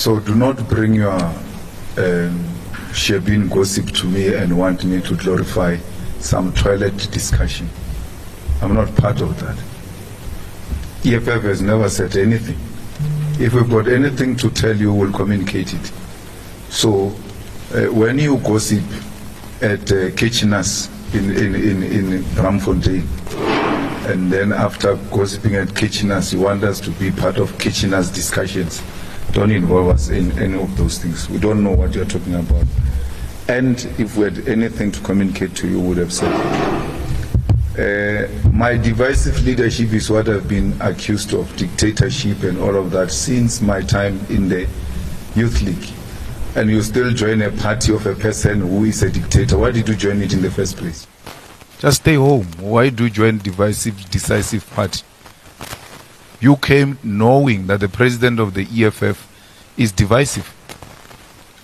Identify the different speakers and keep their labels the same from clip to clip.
Speaker 1: So do not bring your Shebeen gossip to me and want me to glorify some toilet discussion. I'm not part of that. EFF has never said anything. If we've got anything to tell you, we'll communicate it. So when you gossip at Kitchener's in Braamfontein, and then after gossiping at Kitchener's, you want us to be part of Kitchener's discussions, don't involve us in any of those things. We don't know what you're talking about. And if we had anything to communicate to you, we would have said it. My divisive leadership is what I've been accused of, dictatorship and all of that, since my time in the Youth League. And you still join a party of a person who is a dictator. Why did you join it in the first place? Just stay home. Why do you join decisive party? You came knowing that the president of the EFF is divisive.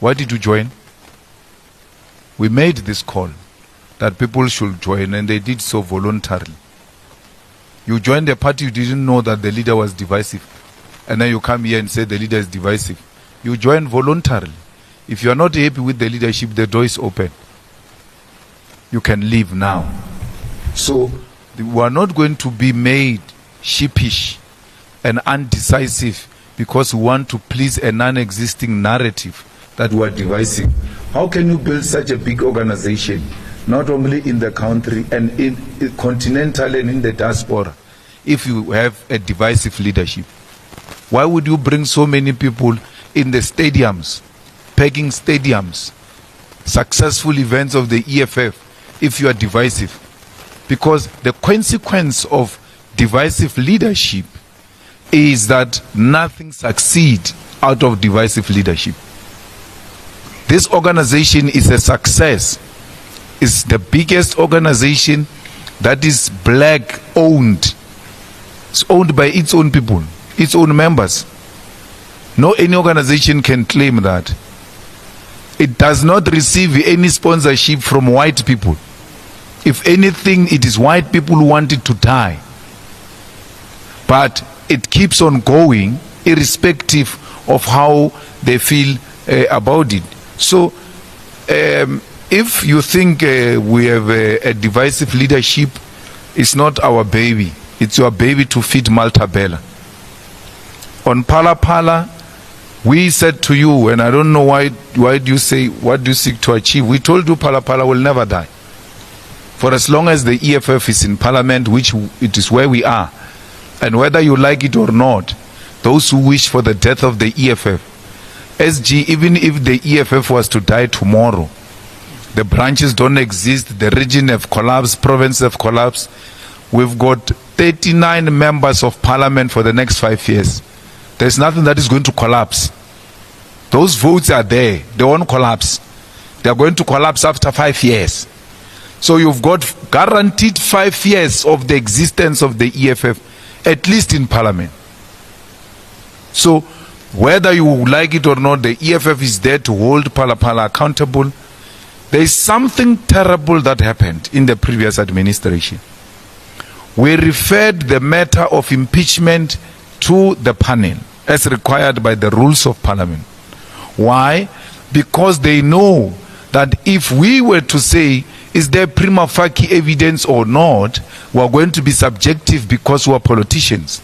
Speaker 1: Why did you join? We made this call that people should join, and they did so voluntarily. You joined a party, you didn't know that the leader was divisive, and then you come here and say the leader is divisive. You joined voluntarily. If you are not happy with the leadership, the door is open. You can leave now. So we are not going to be made sheepish and undecisive because we want to please a non-existing narrative that we are divisive. How can you build such a big organization, not only in the country and in continental and in the diaspora, if you have a divisive leadership? Why would you bring so many people in the stadiums, packing stadiums, successful events of the EFF, if you are divisive? Because the consequence of divisive leadership is that nothing succeeds out of divisive leadership. This organization is a success. It's the biggest organization that is black owned. It's owned by its own people, its own members. No any organization can claim that. It does not receive any sponsorship from white people. If anything, it is white people who want it to die. But it keeps on going irrespective of how they feel about it. So if you think we have a divisive leadership, it's not our baby. It's your baby to feed Malta Bella. On Phala Phala, we said to you, and I don't know why do you say, what do you seek to achieve? We told you Phala Phala will never die. For as long as the EFF is in parliament, which it is where we are, and whether you like it or not, those who wish for the death of the EFF, SG, even if the EFF was to die tomorrow, the branches don't exist, the region have collapsed, provinces have collapsed. We've got 39 members of parliament for the next 5 years. There's nothing that is going to collapse. Those votes are there, they won't collapse. They are going to collapse after 5 years. So you've got guaranteed 5 years of the existence of the EFF, at least in parliament. So whether you like it or not, the EFF is there to hold Phala Phala accountable. There is something terrible that happened in the previous administration. We referred the matter of impeachment to the panel as required by the rules of parliament. Why? Because they know that if we were to say, is there prima facie evidence or not, we are going to be subjective because we are politicians.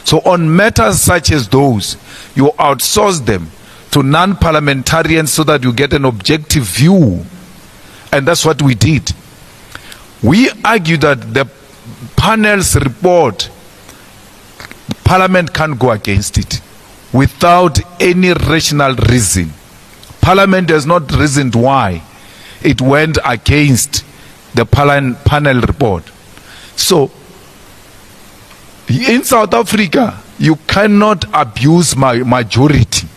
Speaker 1: So on matters such as those, you outsource them to non-parliamentarians so that you get an objective view. And that's what we did. We argue that the panel's report, Parliament can't go against it without any rational reason. Parliament has not reasoned why it went against the panel report. So in South Africa, you cannot abuse my majority.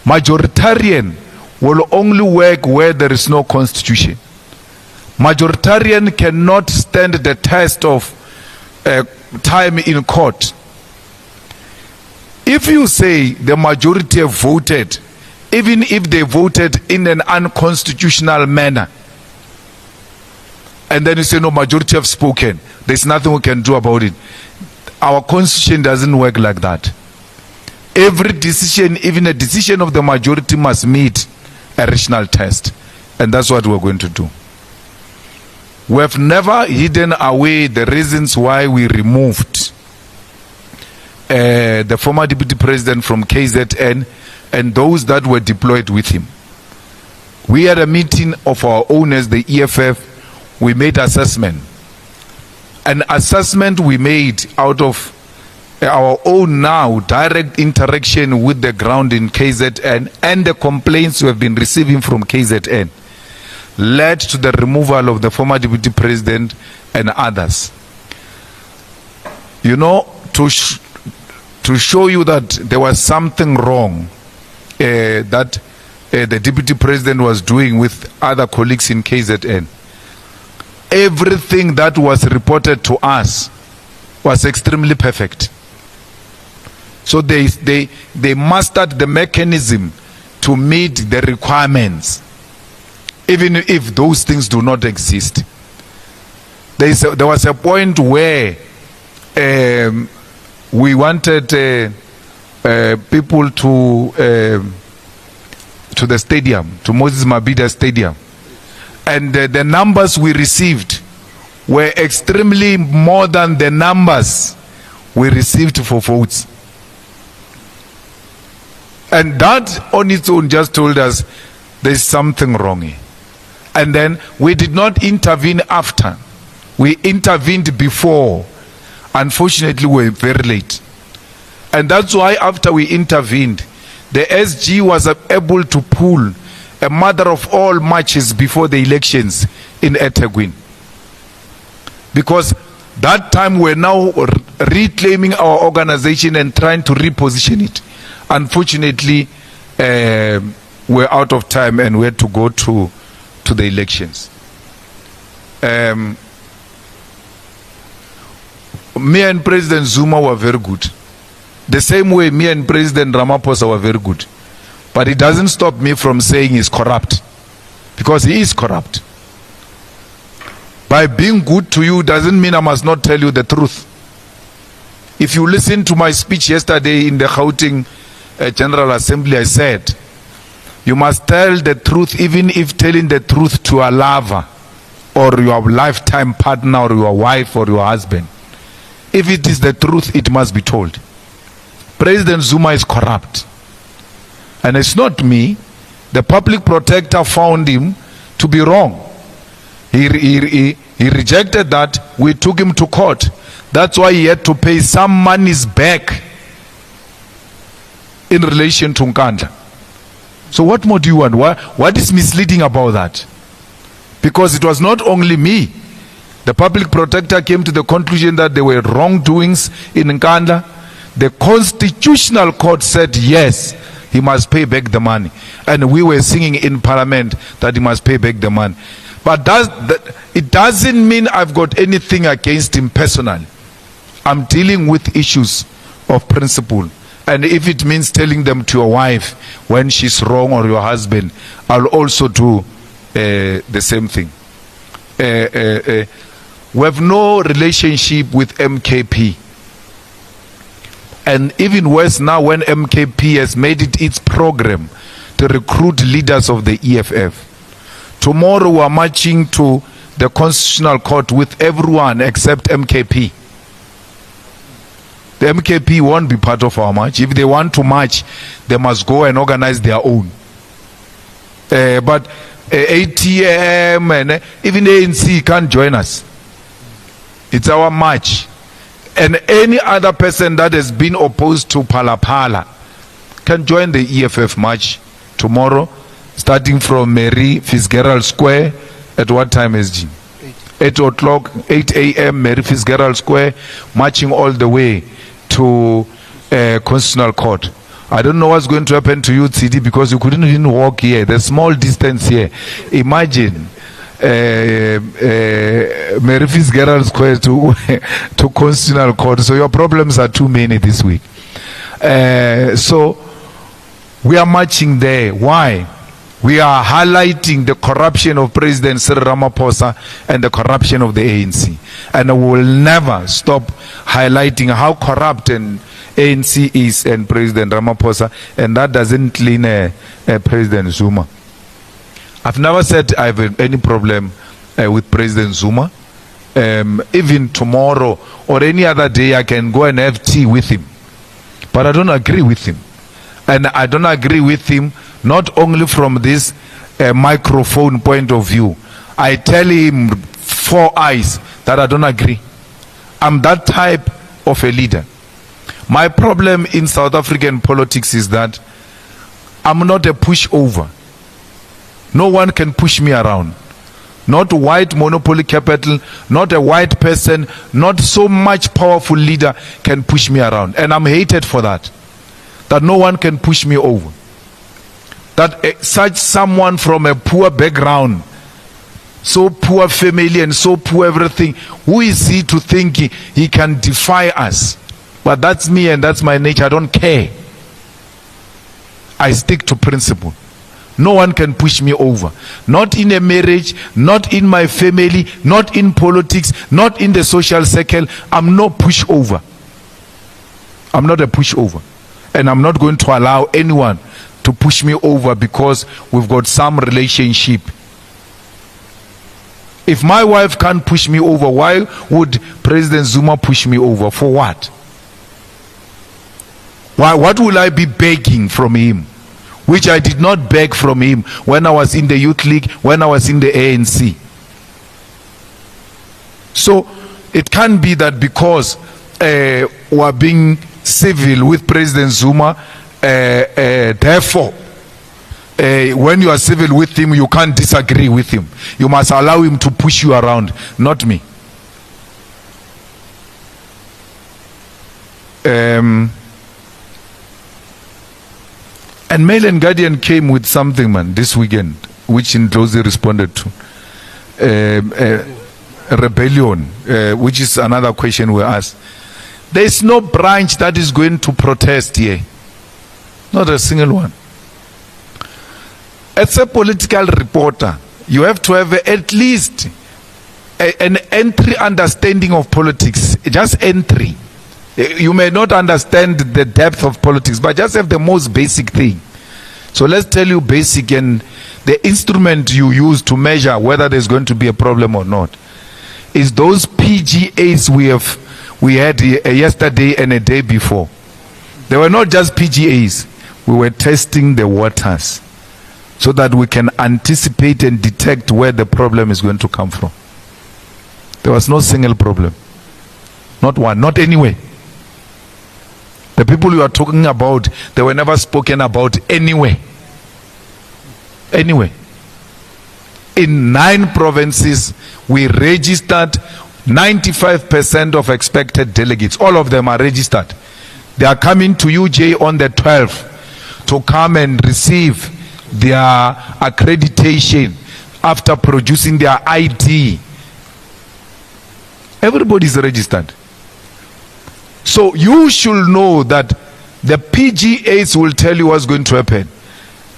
Speaker 1: Majoritarian will only work where there is no constitution. Majoritarian cannot stand the test of time in court. If you say the majority have voted, even if they voted in an unconstitutional manner, and then you say no, majority have spoken, there's nothing we can do about it. Our constitution doesn't work like that. every decision, even a decision of the majority, must meet a rational test. And that's what we're going to do. We have never hidden away the reasons why we removed the former deputy president from KZN and those that were deployed with him. We had a meeting of our owners, the EFF. We made assessment. An assessment we made out of our own now direct interaction with the ground in KZN and the complaints we have been receiving from KZN led to the removal of the former deputy president and others. You know, to show you that there was something wrong that the deputy president was doing with other colleagues in KZN. Everything that was reported to us was extremely perfect. So they mastered the mechanism to meet the requirements, even if those things do not exist. There was a point where we wanted people to the stadium, to Moses Mabhida Stadium. And the numbers we received were extremely more than the numbers we received for votes. And that on its own just told us there's something wrong here. And then we did not intervene after. We intervened before. Unfortunately, we were very late. And that's why after we intervened, the SG was able to pull a mother of all matches before the elections in eThekwini. Because that time we're now reclaiming our organization and trying to reposition it. Unfortunately, we're out of time and we had to go to the elections. Me and President Zuma were very good. The same way me and President Ramaphosa were very good. But it doesn't stop me from saying he's corrupt. Because he is corrupt. By being good to you doesn't mean I must not tell you the truth. If you listen to my speech yesterday in the Gauteng General Assembly, I said, you must tell the truth even if telling the truth to a lover or your lifetime partner or your wife or your husband. If it is the truth, it must be told. President Zuma is corrupt. And it's not me. The public protector found him to be wrong. He rejected that. We took him to court. That's why he had to pay some monies back in relation to Nkandla. So what more do you want? What is misleading about that? Because it was not only me. The public protector came to the conclusion that there were wrongdoings in Nkandla. The Constitutional Court said yes, he must pay back the money. And we were singing in Parliament that he must pay back the money. But it doesn't mean I've got anything against him personally. I'm dealing with issues of principle. And if it means telling them to your wife when she's wrong or your husband, I'll also do the same thing. We have no relationship with MKP. And even worse now when MKP has made it its program to recruit leaders of the EFF. Tomorrow we are marching to the Constitutional Court with everyone except MKP. The MKP won't be part of our march. If they want to march, they must go and organize their own. But ATM and even ANC can't join us. It's our march. And any other person that has been opposed to Phala can join the EFF march tomorrow, starting from Mary Fitzgerald Square. At what time is it? 8 o'clock, 8 a.m. Mary Fitzgerald Square, marching all the way to Constitutional Court. I don't know what's going to happen to you, CD, because you couldn't even walk here. There's small distance here. Imagine Mary Fitzgerald Square to Constitutional Court. So your problems are too many this week. So we are marching there. Why? We are highlighting the corruption of President Cyril Ramaphosa and the corruption of the ANC. And we will never stop highlighting how corrupt and ANC is and President Ramaphosa, and that doesn't clean President Zuma. I've never said I have any problem with President Zuma. Even tomorrow or any other day, I can go and have tea with him. But I don't agree with him. And I don't agree with him not only from this microphone point of view. I tell him 4 eyes that I don't agree. I'm that type of a leader. My problem in South African politics is that I'm not a pushover. No one can push me around. Not white monopoly capital, not a white person, not so much powerful leader can push me around. And I'm hated for that. That no one can push me over. That such someone from a poor background, so poor family and so poor everything, who is he to think he can defy us? But that's me and that's my nature. I don't care. I stick to principle. No one can push me over. Not in a marriage, not in my family, not in politics, not in the social circle. I'm no pushover. I'm not a pushover. And I'm not going to allow anyone to push me over because we've got some relationship. If my wife can't push me over, why would President Zuma push me over? For what? Why? What will I be begging from him? Which I did not beg from him when I was in the Youth League, when I was in the ANC. So it can't be that because we are being civil with President Zuma, therefore, when you are civil with him, you can't disagree with him. You must allow him to push you around, not me. And Mail and Guardian came with something, man, this weekend, which Ndlozi responded to. Rebellion, which is another question we asked. There is no branch that is going to protest here. Not a single one. As a political reporter, you have to have at least an entry understanding of politics. Just entry. You may not understand the depth of politics, but just have the most basic thing. So let's tell you basic, and the instrument you use to measure whether there's going to be a problem or not is those PGAs we had yesterday and a day before. They were not just PGAs. We were testing the waters so that we can anticipate and detect where the problem is going to come from. There was no single problem. Not one, not anywhere. The people you are talking about, they were never spoken about anywhere. Anyway, in 9 provinces, we registered 95% of expected delegates. All of them are registered. They are coming to UJ on the 12th to come and receive their accreditation after producing their ID. Everybody is registered. So you should know that the PGAs will tell you what's going to happen.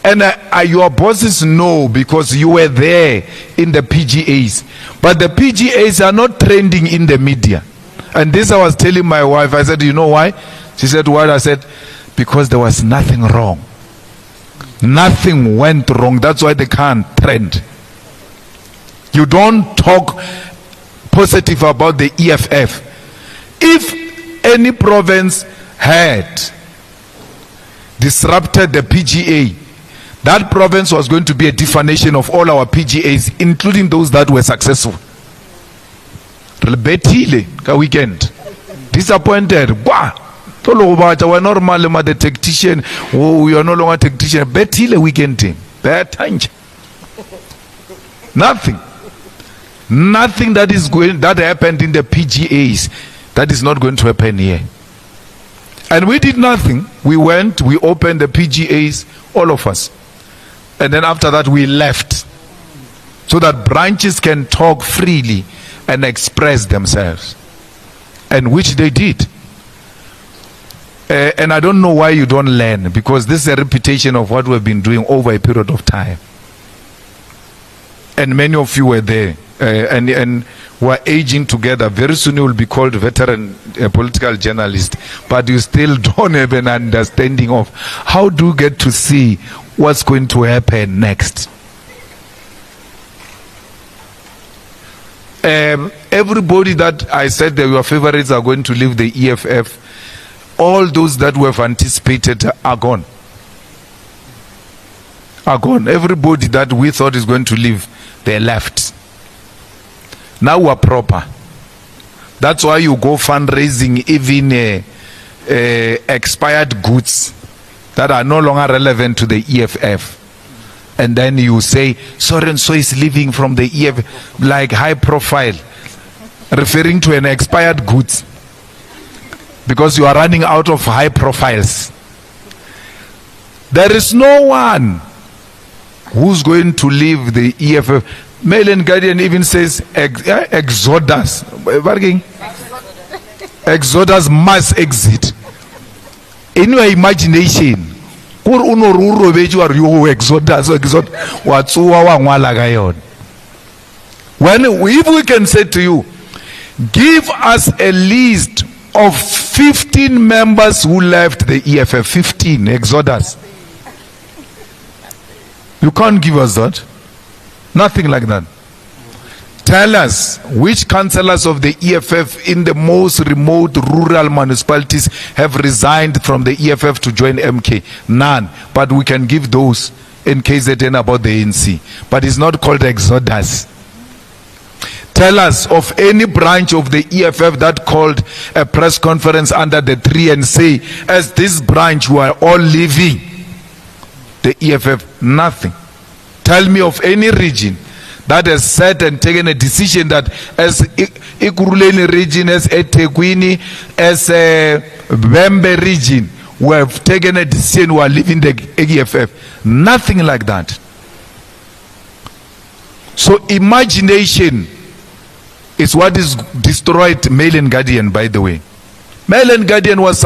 Speaker 1: And your bosses know because you were there in the PGAs. But the PGAs are not trending in the media. And this I was telling my wife. I said, you know why? She said, what? I said, because there was nothing wrong. Nothing went wrong. That's why they can't trend. You don't talk positive about the EFF. If any province had disrupted the PGA, that province was going to be a defamation of all our PGAs, including those that were successful. Betile ka weekend. Disappointed. Wah! We're normal, the tactician. We are no longer tactician. Betile weekend team. Nothing. Nothing that happened in the PGAs that is not going to happen here. And we did nothing. We went, we opened the PGAs, all of us. And then after that we left. So that branches can talk freely and express themselves. And which they did. And I don't know why you don't learn, because this is a repetition of what we've been doing over a period of time. And many of you were there. and we're aging together. Very soon you will be called veteran political journalist, but you still don't have an understanding of how do you get to see what's going to happen next. Everybody that I said that your favorites are going to leave the EFF, all those that we have anticipated are gone. Are gone. Everybody that we thought is going to leave, they left. Now we're proper. That's why you go fundraising even expired goods that are no longer relevant to the EFF. And then you say, so and so is leaving from the EFF, like high profile, referring to an expired goods. Because you are running out of high profiles. There is no one who's going to leave the EFF. Mail and Guardian even says Exodus. Exodus must exit. In your imagination, if we can say to you, give us a list of 15 members who left the EFF, 15, Exodus. You can't give us that. Nothing like that. Tell us which councillors of the EFF in the most remote rural municipalities have resigned from the EFF to join MK. None. But we can give those in KZN about the ANC. But it's not called Exodus. Tell us of any branch of the EFF that called a press conference under the tree and say, as this branch we are all leaving the EFF. Nothing. Tell me of any region that has said and taken a decision that as Ikuruleni region, as eThekwini, as Bembe region, we have taken a decision, we are leaving the EFF. Nothing like that. So imagination is what is destroyed Mail and Guardian, by the way. Mail and Guardian was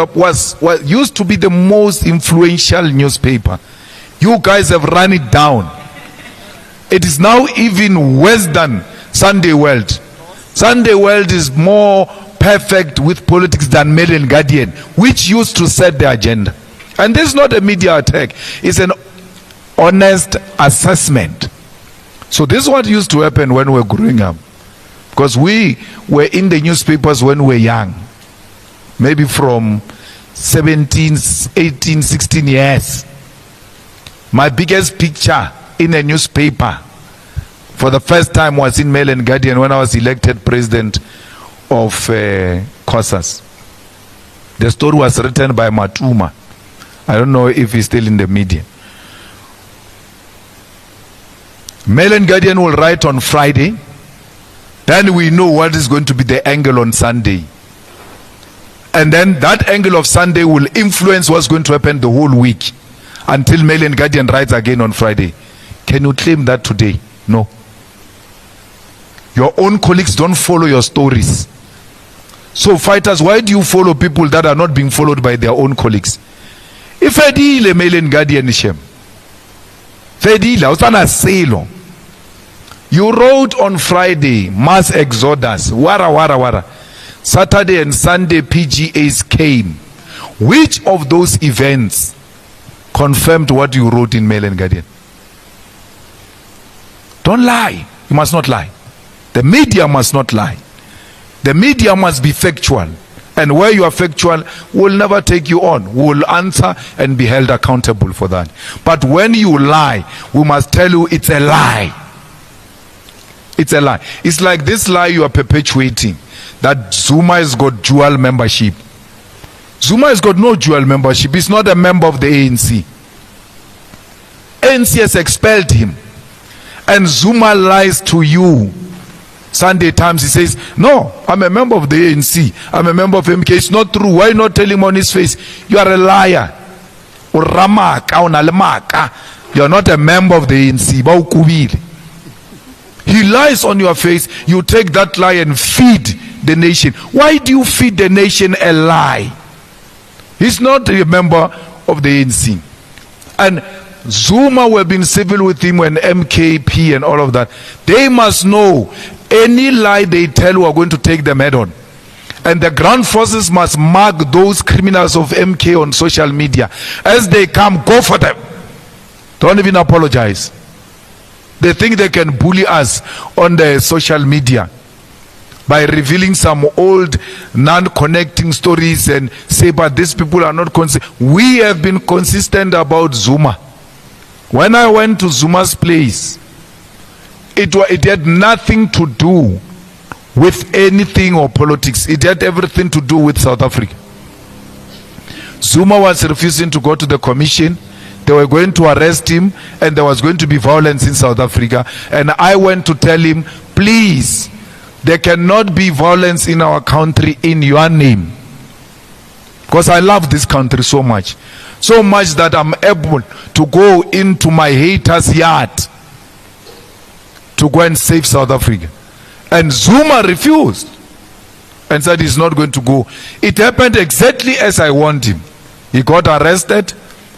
Speaker 1: used to be the most influential newspaper. You guys have run it down. It is now even worse than Sunday World. Sunday World is more perfect with politics than Mail and Guardian, which used to set the agenda. And this is not a media attack. It's an honest assessment. So this is what used to happen when we were growing up. Because we were in the newspapers when we were young. Maybe from 17, 18, 16 years. My biggest picture in a newspaper for the first time was in Mail and Guardian when I was elected president of COSAS. The story was written by Matuma. I don't know if he's still in the media. Mail and Guardian will write on Friday. Then we know what is going to be the angle on Sunday. And then that angle of Sunday will influence what's going to happen the whole week until Mail and Guardian writes again on Friday. Can you claim that today? No. Your own colleagues don't follow your stories. So fighters, why do you follow people that are not being followed by their own colleagues? If I deal a Mail and Guardian shem. You wrote on Friday, mass exodus, wara. Saturday and Sunday PGAs came. Which of those events confirmed what you wrote in Mail and Guardian? Don't lie. You must not lie. The media must not lie. The media must be factual. And where you are factual, we'll never take you on. We'll answer and be held accountable for that. But when you lie, we must tell you it's a lie. It's a lie. It's like this lie you are perpetuating, that Zuma has got dual membership. Zuma has got no dual membership. He's not a member of the ANC. ANC has expelled him. And Zuma lies to you. Sunday Times, he says, no, I'm a member of the ANC. I'm a member of MK. It's not true. Why not tell him on his face? You are a liar. You're not a member of the ANC. He lies on your face. You take that lie and feed the nation. Why do you feed the nation a lie? He's not a member of the ANC. And Zuma will be civil with him when MKP and all of that. They must know Any lie they tell, we are going to take them head on. And the ground forces must mark those criminals of MK on social media. As they come, go for them. Don't even apologize. They think they can bully us on the social media by revealing some old non-connecting stories and say, but these people are not consistent. We have been consistent about Zuma. When I went to Zuma's place, it had nothing to do with anything or politics. It had everything to do with South Africa. Zuma was refusing to go to the commission. They were going to arrest him and there was going to be violence in South Africa. And I went to tell him, please, there cannot be violence in our country in your name. Because I love this country so much. So much that I'm able to go into my haters' yard to go and save South Africa. And Zuma refused and said he's not going to go. It happened exactly as I want him. He got arrested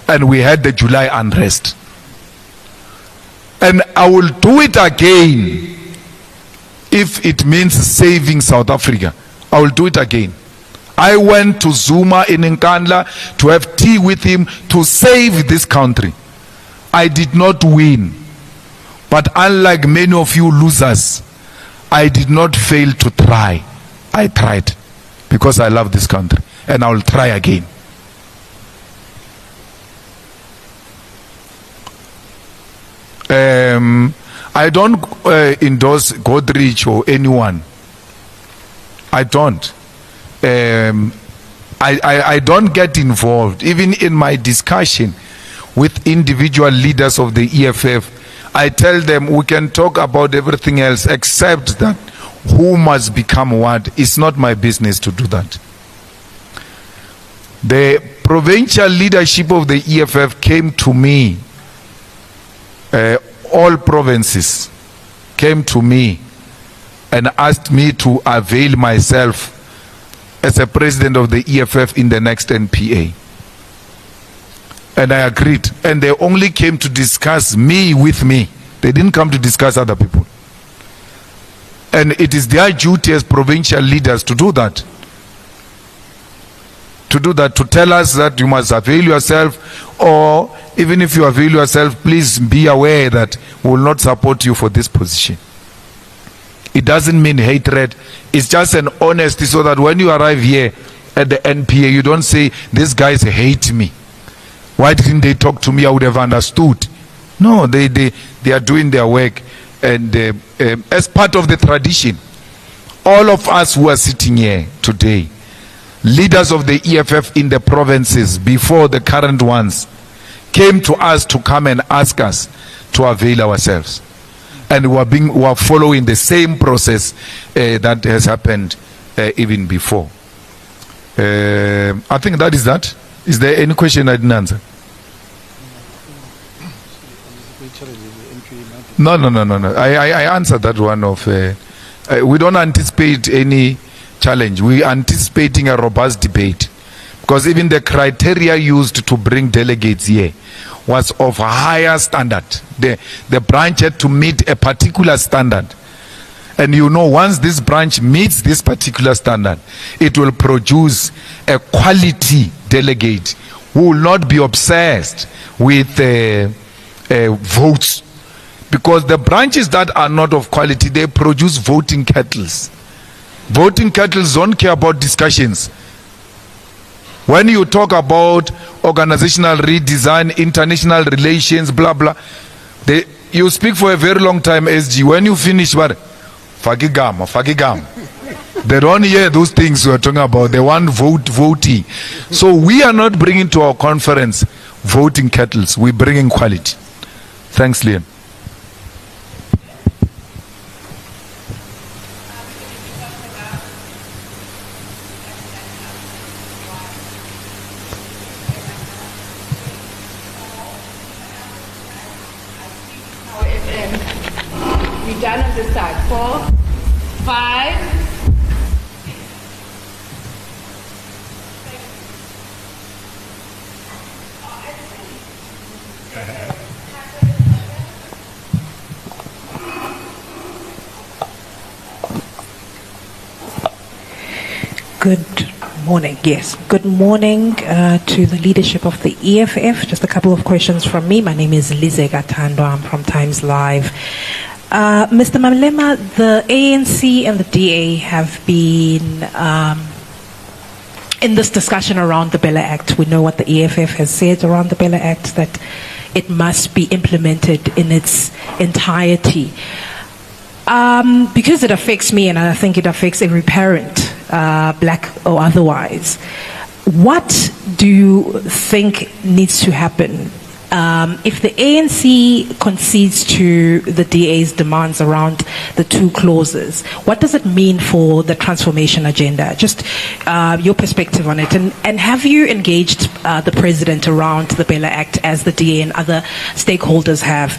Speaker 1: and we had the July unrest. And I will do it again if it means saving South Africa. I will do it again. I went to Zuma in Nkandla to have tea with him to save this country. I did not win. But unlike many of you losers, I did not fail to try. I tried because I love this country and I will try again. I don't endorse Godrich or anyone. I don't. I don't get involved. Even in my discussion with individual leaders of the EFF, I tell them we can talk about everything else except that who must become what. It's not my business to do that. The provincial leadership of the EFF came to me, all provinces came to me and asked me to avail myself as a president of the EFF in the next NPA. And I agreed. And they only came to discuss me with me. They didn't come to discuss other people. And it is their duty as provincial leaders to do that. To do that, to tell us that you must avail yourself, or even if you avail yourself, please be aware that we will not support you for this position. It doesn't mean hatred. It's just an honesty so that when you arrive here at the NPA, you don't say, these guys hate me. Why didn't they talk to me? I would have understood. No, they are doing their work. And as part of the tradition, all of us who are sitting here today, leaders of the EFF in the provinces before the current ones, came to us to come and ask us to avail ourselves. And we are following the same process that has happened even before. I think that is that. Is there any question I didn't answer? No. I answered that one of. We don't anticipate any challenge. We are anticipating a robust debate, because even the criteria used to bring delegates here was of a higher standard. The branch had to meet a particular standard. And you know, once this branch meets this particular standard, it will produce a quality delegate who will not be obsessed with votes. Because the branches that are not of quality, they produce voting kettles. Voting kettles don't care about discussions. When you talk about organizational redesign, international relations, blah, blah, you speak for a very long time, SG. When you finish, what? Fagigam. They don't hear those things we're talking about. They want voting. So we are not bringing to our conference voting kettles. We're bringing quality. Thanks, Leon.
Speaker 2: We're done on this side. 4, 5.
Speaker 3: Good morning. Yes. Good morning to the leadership of the EFF. Just a couple of questions from me. My name is Lizega Tando. I'm from Times Live. Mr. Malema, the ANC and the DA have been in this discussion around the Bella Act. We know what the EFF has said around the Bella Act, that it must be implemented in its entirety. Because it affects me, and I think it affects every parent, black or otherwise, what do you think needs to happen if the ANC concedes to the DA's demands around the two clauses? What does it mean for the transformation agenda? Just your perspective on it. And have you engaged the president around the Bella Act as the DA and other stakeholders have?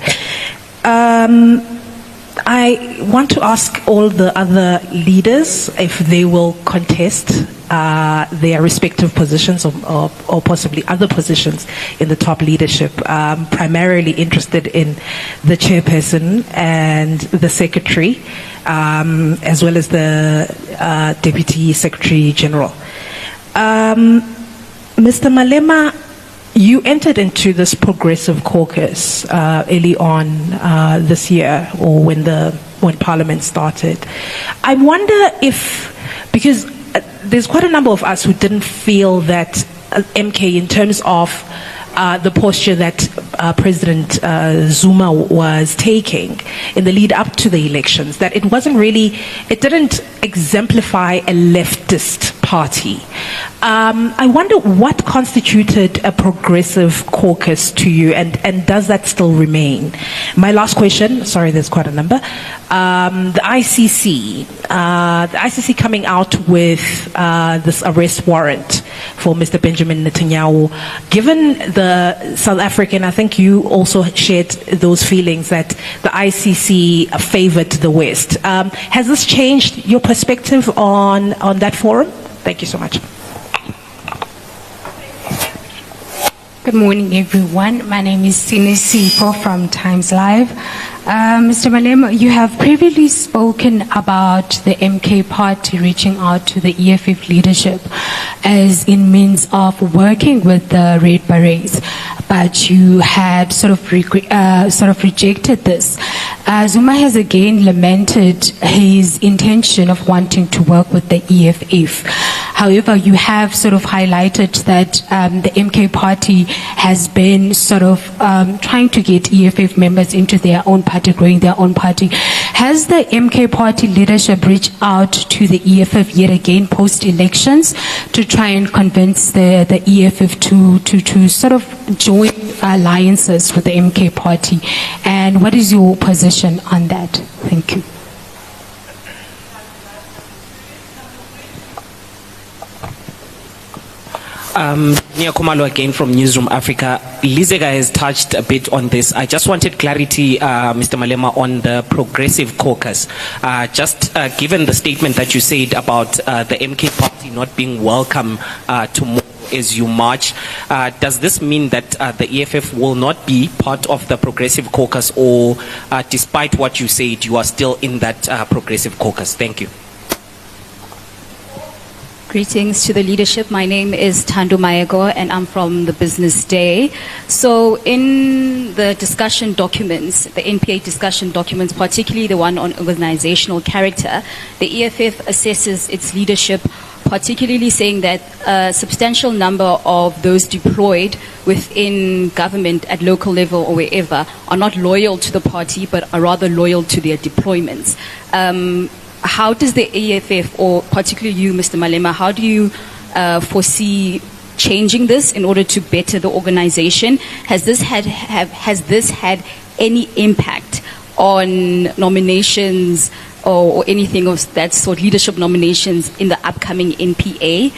Speaker 3: I want to ask all the other leaders if they will contest their respective positions or possibly other positions in the top leadership. Primarily interested in the chairperson and the secretary, as well as the deputy secretary general. Mr. Malema, you entered into this progressive caucus early on this year, or when Parliament started. I wonder if, because there's quite a number of us who didn't feel that MK, in terms of the posture that President Zuma was taking in the lead up to the elections, that it didn't exemplify a leftist party. I wonder what constituted a progressive caucus to you, and does that still remain? My last question, sorry, there's quite a number. The ICC coming out with this arrest warrant for Mr. Benjamin Netanyahu. Given the South African, I think you also shared those feelings that the ICC favored the West. Has this changed your perspective on that forum? Thank you so much.
Speaker 4: Good morning, everyone. My name is Sine Sipho from Times Live. Mr. Malema, you have previously spoken about the MK party reaching out to the EFF leadership as in means of working with the Red Berets, but you had sort of rejected this. Zuma has again lamented his intention of wanting to work with the EFF. However, you have sort of highlighted that the MK party has been sort of trying to get EFF members into their own party, growing their own party. Has the MK party leadership reached out to the EFF yet again post-elections to try and convince the EFF to sort of join alliances with the MK party? And what is your position on that? Thank you.
Speaker 5: Nia Kumalo again from Newsroom Africa. Lizega has touched a bit on this. I just wanted clarity, Mr. Malema, on the progressive caucus. Given the statement that you said about the MK party not being welcome to more as you march, does this mean that the EFF will not be part of the progressive caucus, or despite what you said, you are still in that progressive caucus? Thank you.
Speaker 6: Greetings to the leadership. My name is Thando Maego and I'm from the Business Day. So in the discussion documents, the NPA discussion documents, particularly the one on organizational character, the EFF assesses its leadership, particularly saying that a substantial number of those deployed within government at local level or wherever are not loyal to the party but are rather loyal to their deployments. How does the EFF, or particularly you, Mr. Malema, how do you foresee changing this in order to better the organization? Has this had any impact on nominations or anything of that sort, leadership nominations in the upcoming NPA,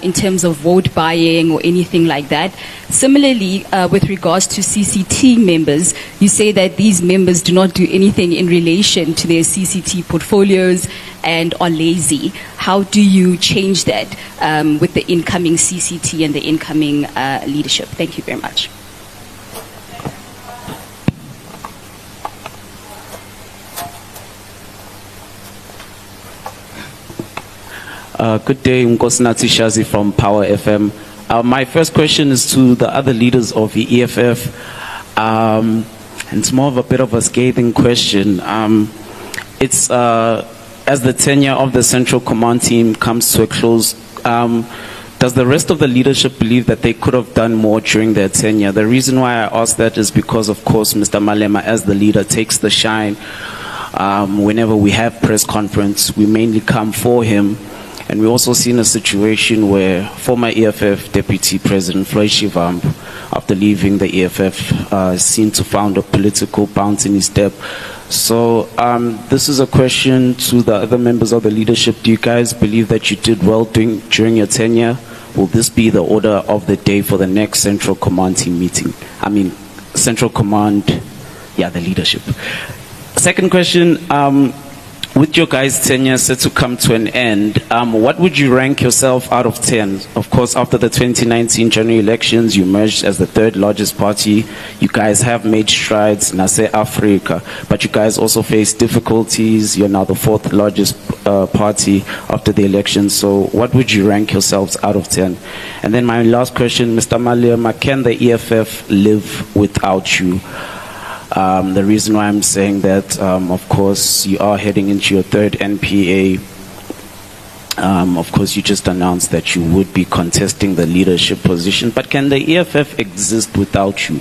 Speaker 6: in terms of vote buying or anything like that? Similarly, with regards to CCT members, you say that these members do not do anything in relation to their CCT portfolios and are lazy. How do you change that with the incoming CCT and the incoming leadership? Thank you very much.
Speaker 7: Good day, Nkosinathi Shazi from Power FM. My first question is to the other leaders of the EFF. And it's more of a bit of a scathing question. It's as the tenure of the Central Command team comes to a close, does the rest of the leadership believe that they could have done more during their tenure? The reason why I ask that is because, of course, Mr. Malema, as the leader, takes the shine. Whenever we have press conference, we mainly come for him. And we also seen a situation where former EFF Deputy President Floyd Shivambu, after leaving the EFF, seemed to found a political bounce in his step. So this is a question to the other members of the leadership. Do you guys believe that you did well during your tenure? Will this be the order of the day for the next Central Command team meeting? I mean, Central Command, the leadership. Second question, with your guys' tenure set to come to an end, what would you rank yourself out of 10? Of course, after the 2019 general elections, you emerged as the third largest party. You guys have made strides in Africa, but you guys also face difficulties. You're now the fourth largest party after the election. So what would you rank yourselves out of 10? And then my last question, Mr. Malema, can the EFF live without you? The reason why I'm saying that, of course, you are heading into your third NPA. Of course, you just announced that you would be contesting the leadership position. But can the EFF exist without you?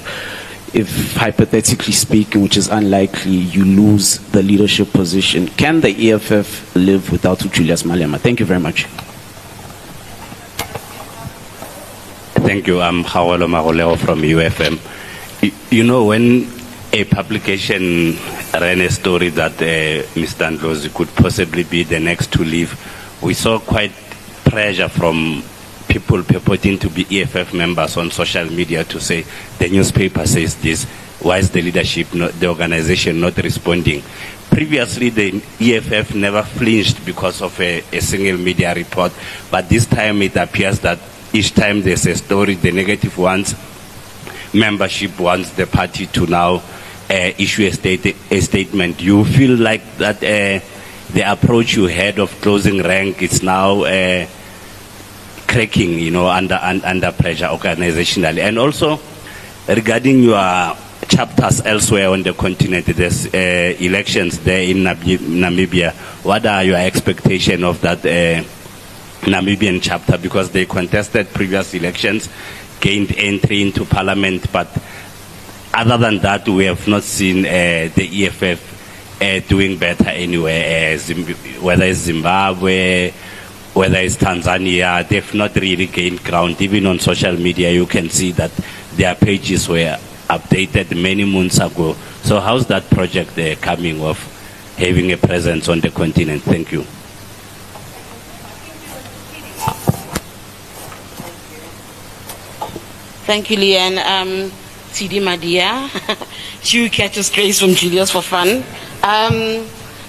Speaker 7: If, hypothetically speaking, which is unlikely, you lose the leadership position, can the EFF live without Julius Malema? Thank you very much.
Speaker 8: Thank you. I'm Hawalo Magoleo from UFM. You know, when a publication ran a story that Mr. Ndlozi could possibly be the next to leave, we saw quite pressure from people purporting to be EFF members on social media to say, the newspaper says this, why is the leadership, the organization not responding? Previously, the EFF never flinched because of a single media report, but this time it appears that each time there's a story, the negative ones, membership wants the party to now issue a statement. You feel like that the approach you had of closing rank is now cracking, you know, under pressure organizationally. And also, regarding your chapters elsewhere on the continent, there's elections there in Namibia. What are your expectations of that Namibian chapter? Because they contested previous elections, gained entry into parliament, but other than that, we have not seen the EFF doing better anywhere, whether it's Zimbabwe, whether it's Tanzania. They've not really gained ground. Even on social media, you can see that their pages were updated many months ago. So how's that project coming of having a presence on the continent? Thank you.
Speaker 9: Thank you, Leanne. TD Madia. She catches grace from Julius for fun.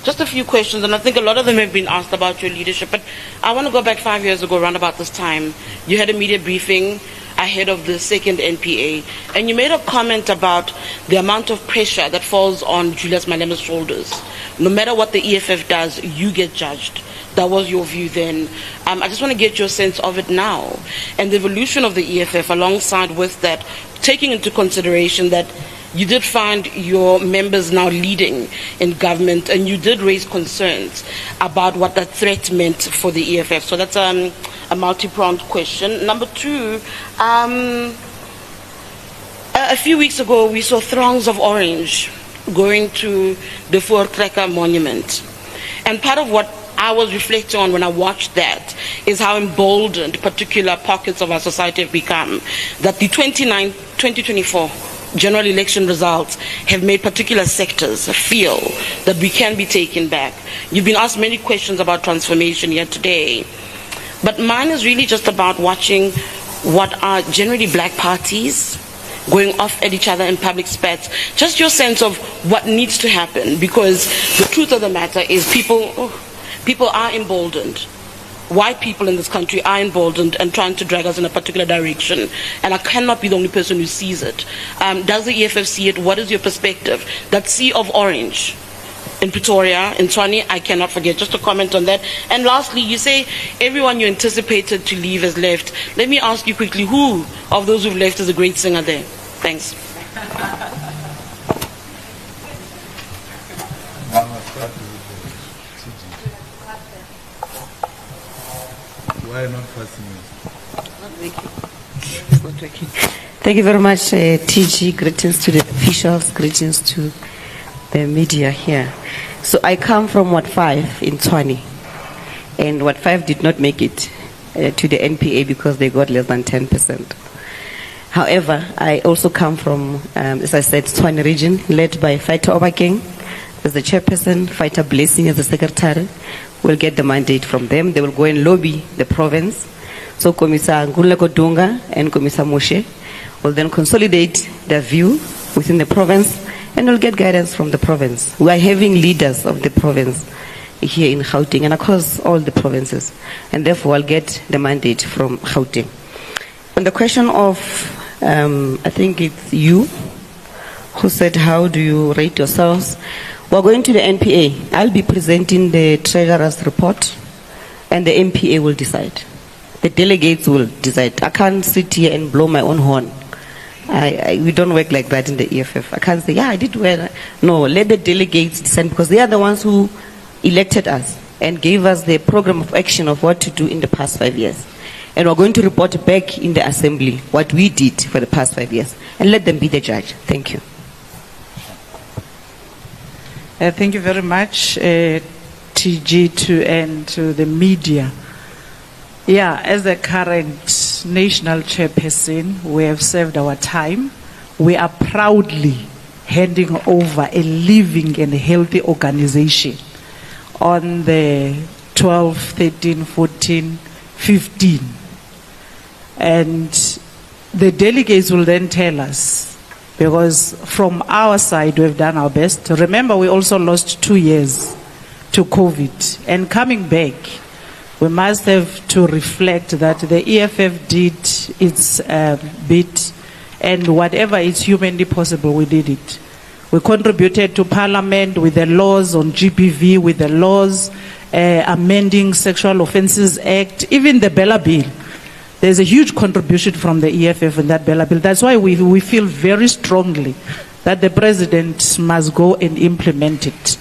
Speaker 9: Just a few questions, and I think a lot of them have been asked about your leadership, but I want to go back 5 years ago, around about this time. You had a media briefing ahead of the second NPA, and you made a comment about the amount of pressure that falls on Julius Malema's shoulders. No matter what the EFF does, you get judged. That was your view then. I just want to get your sense of it now, and the evolution of the EFF alongside with that, taking into consideration that you did find your members now leading in government, and you did raise concerns about what that threat meant for the EFF. So that's a multi-pronged question. Number two, a few weeks ago we saw throngs of orange going to the Voortrekker monument. And part of what I was reflecting on when I watched that is how emboldened particular pockets of our society have become. That the 2024 general election results have made particular sectors feel that we can be taken back. You've been asked many questions about transformation here today, but mine is really just about watching what are generally black parties going off at each other in public spats. Just your sense of what needs to happen, because the truth of the matter is people are emboldened. White people in this country are emboldened and trying to drag us in a particular direction. And I cannot be the only person who sees it. Does the EFF see it? What is your perspective? That sea of orange in Pretoria, in Tshwane, I cannot forget. Just to comment on that. And lastly, you say everyone you anticipated to leave has left. Let me ask you quickly, who of those who've left is a great singer there? Thanks.
Speaker 1: Why not passing
Speaker 10: It's not working. Thank you very much, TG. Greetings to the officials, greetings to the media here. So I come from Ward 5 in Tshwane, and Ward 5 did not make it to the NPA because they got less than 10%. However, I also come from, as I said, Tshwane region, led by Fighter Obakeng as the chairperson, Fighter Blessing as the secretary. We'll get the mandate from them. They will go and lobby the province. So Commissar Nguleko Dunga and Commissar Moshe will then consolidate their view within the province and will get guidance from the province. We are having leaders of the province here in Gauteng and across all the provinces. And therefore, I'll get the mandate from Gauteng. On the question of, I think it's you who said, how do you rate yourselves? We're going to the NPA. I'll be presenting the Treasurer's report, and the NPA will decide. The delegates will decide. I can't sit here and blow my own horn. We don't work like that in the EFF. I can't say, yeah, I did well. No, let the delegates decide, because they are the ones who elected us and gave us the program of action of what to do in the past 5 years. And we're going to report back in the assembly what we did for the past 5 years. And let them be the judge. Thank you.
Speaker 11: Thank you very much, TG, and to the media. Yeah, as the current national chairperson, we have served our time. We are proudly handing over a living and healthy organization on the 12, 13, 14, 15. And the delegates will then tell us, because from our side, we've done our best. Remember, we also lost 2 years to COVID. And coming back, we must have to reflect that the EFF did its bit, and whatever is humanly possible, we did it. We contributed to Parliament with the laws on GBV, with the laws amending Sexual Offences Act, even the Bella Bill. There's a huge contribution from the EFF in that Bella Bill. That's why we feel very strongly that the President must go and implement it.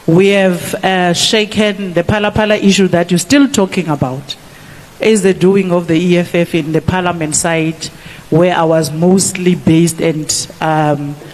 Speaker 11: We have shaken the Pala issue that you're still talking about, is the doing of the EFF in the Parliament side, where I was mostly based and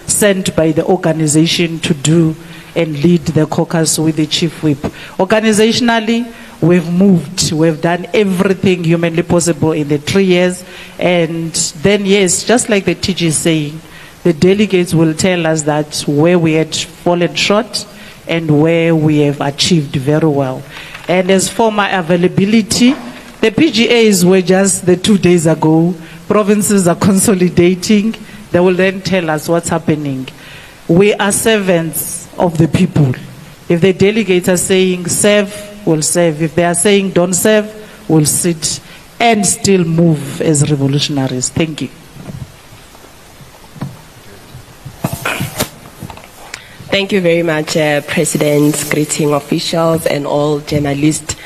Speaker 11: sent by the organization to do and lead the caucus with the chief whip. Organizationally, we've moved, we've done everything humanly possible in the 3 years. And then, yes, just like the TG is saying, the delegates will tell us that where we had fallen short and where we have achieved very well. And as for my availability, the PGAs were just the 2 days ago. Provinces are consolidating. They will then tell us what's happening. We are servants of the people. If the delegates are saying serve, we'll serve. If they are saying don't serve, we'll sit and still move as revolutionaries. Thank you.
Speaker 12: Thank you very much, President, greeting officials and all journalists.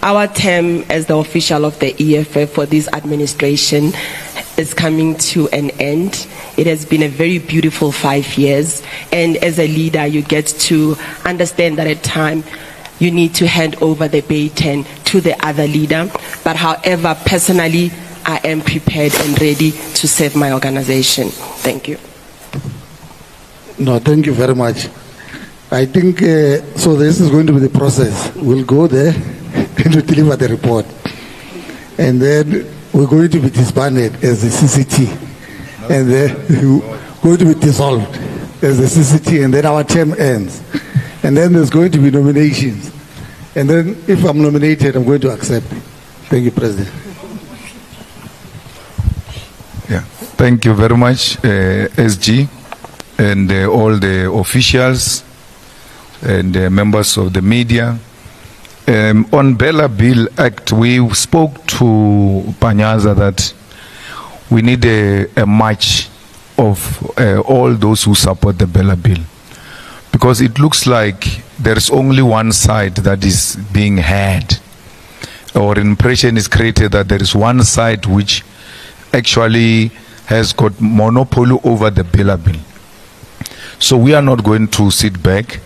Speaker 12: Our term as the official of the EFF for this administration is coming to an end. It has been a very beautiful 5 years, and as a leader, you get to understand that at time you need to hand over the baton to the other leader. But however, personally, I am prepared and ready to serve my organization. Thank you.
Speaker 13: No, thank you very much. I think, so this is going to be the process. We'll go there and we'll deliver the report. And then we're going to be disbanded as the CCT. And then we're going to be dissolved as the CCT, and then our term ends. And then there's going to be nominations. And then if I'm nominated, I'm going to accept. Thank you, President.
Speaker 1: Yeah, thank you very much, SG, and all the officials and members of the media. On Bella Bill Act, we spoke to Panyaza that we need a march of all those who support the Bella Bill, because it looks like there is only one side that is being had, or impression is created that there is one side which actually has got monopoly over the bill. So we are not going to sit back.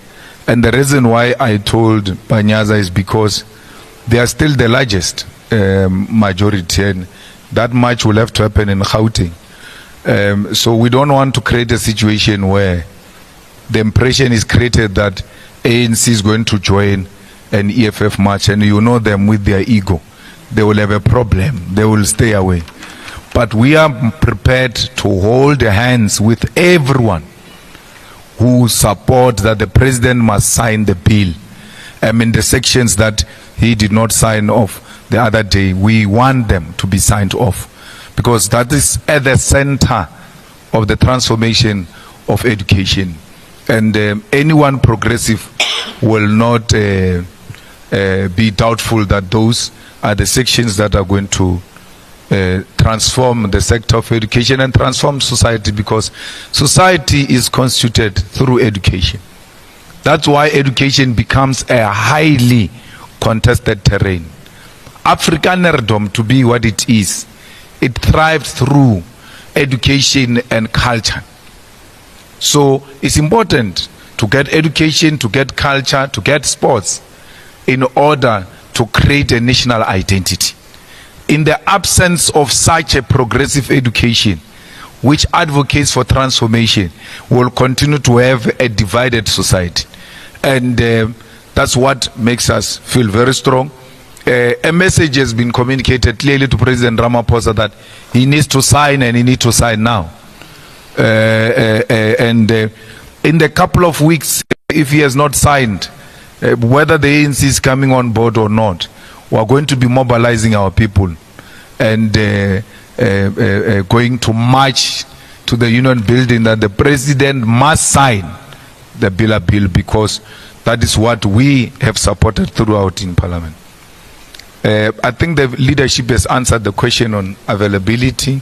Speaker 1: And the reason why I told Panyaza is because they are still the largest majority, and that much will have to happen in Gauteng. So we don't want to create a situation where the impression is created that ANC is going to join an EFF march, and you know them with their ego. They will have a problem. They will stay away. But we are prepared to hold hands with everyone who support that the president must sign the bill. I mean, the sections that he did not sign off the other day, we want them to be signed off, because that is at the center of the transformation of education. And anyone progressive will not be doubtful that those are the sections that are going to transform the sector of education and transform society, because society is constituted through education. That's why education becomes a highly contested terrain. Afrikanerdom, to be what it is, it thrives through education and culture. So it's important to get education, to get culture, to get sports in order to create a national identity. In the absence of such a progressive education, which advocates for transformation, will continue to have a divided society. And that's what makes us feel very strong. A message has been communicated clearly to President Ramaphosa that he needs to sign, and he needs to sign now. And in the couple of weeks, if he has not signed, whether the ANC is coming on board or not, we are going to be mobilizing our people and going to march to the union building that the president must sign the bill, because that is what we have supported throughout in Parliament. I think the leadership has answered the question on availability.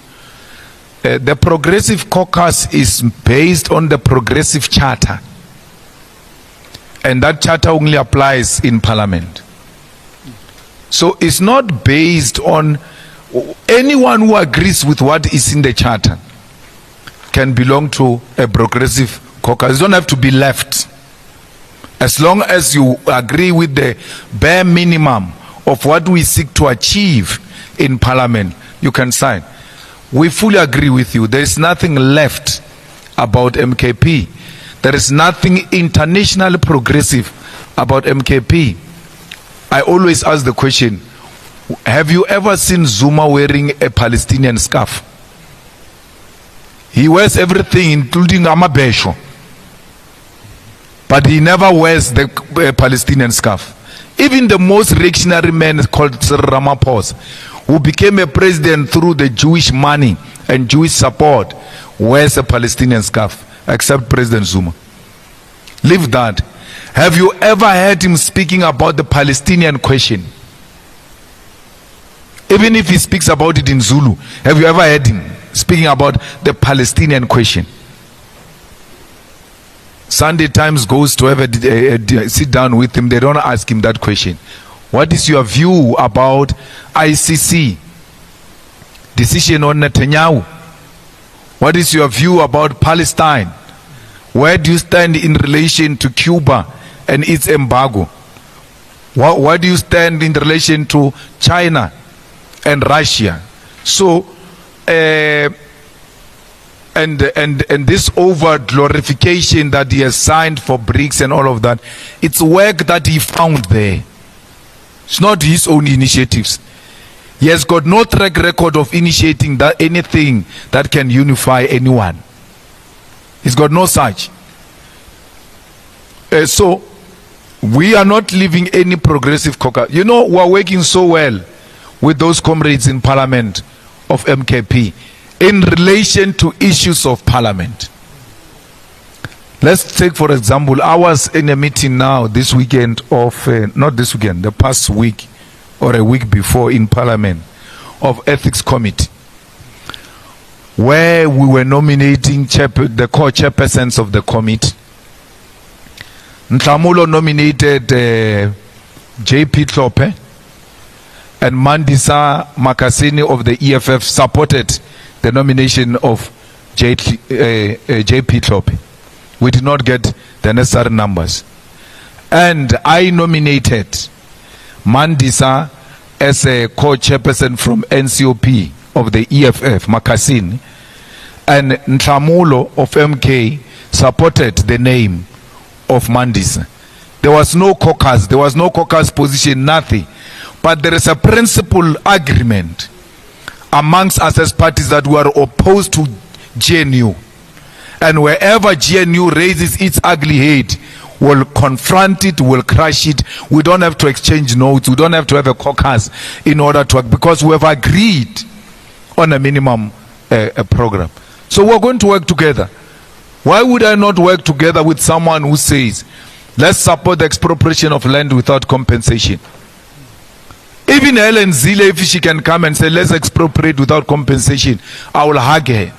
Speaker 1: The Progressive Caucus is based on the Progressive Charter, and that charter only applies in Parliament. So it's not based on anyone who agrees with what is in the charter can belong to a Progressive Caucus. You don't have to be left. As long as you agree with the bare minimum of what we seek to achieve in Parliament, you can sign. We fully agree with you. There is nothing left about MKP. There is nothing internationally progressive about MKP. I always ask the question, have you ever seen Zuma wearing a Palestinian scarf? He wears everything, including amabesho, but he never wears the Palestinian scarf. Even the most reactionary man called Ramaphosa, who became a president through the Jewish money and Jewish support, wears a Palestinian scarf, except President Zuma. Leave that. Have you ever heard him speaking about the Palestinian question? Even if he speaks about it in Zulu, have you ever heard him speaking about the Palestinian question? Sunday Times goes to have a sit down with him. They don't ask him that question. What is your view about ICC decision on Netanyahu? What is your view about Palestine? Where do you stand in relation to Cuba and its embargo? Where do you stand in relation to China and Russia? So, and this over glorification that he has signed for BRICS and all of that, it's work that he found there. It's not his own initiatives. He has got no track record of initiating anything that can unify anyone. He's got no such. So we are not leaving any Progressive Caucus. You know, we are working so well with those comrades in Parliament of MKP in relation to issues of Parliament. Let's take, for example, I was in a meeting now this weekend of, not this weekend, the past week or a week before in Parliament of Ethics Committee, where we were nominating the co-chairpersons of the committee. Nhlamulo nominated J.P. Tlhophe, and Mandisa Makasini of the EFF supported the nomination of J.P. Tlhophe. We did not get the necessary numbers. And I nominated Mandisa as a co-chairperson from NCOP of the EFF, Makasini, and Nhlamulo of MK supported the name of Mandisa. There was no caucus, there was no caucus position, nothing. But there is a principal agreement amongst us as parties that we are opposed to GNU. And wherever GNU raises its ugly head, we'll confront it, we'll crush it. We don't have to exchange notes, we don't have to have a caucus in order to, because we have agreed on a minimum program. So we're going to work together. Why would I not work together with someone who says, let's support the expropriation of land without compensation? Even Helen Zille, if she can come and say, let's expropriate without compensation, I will hug her.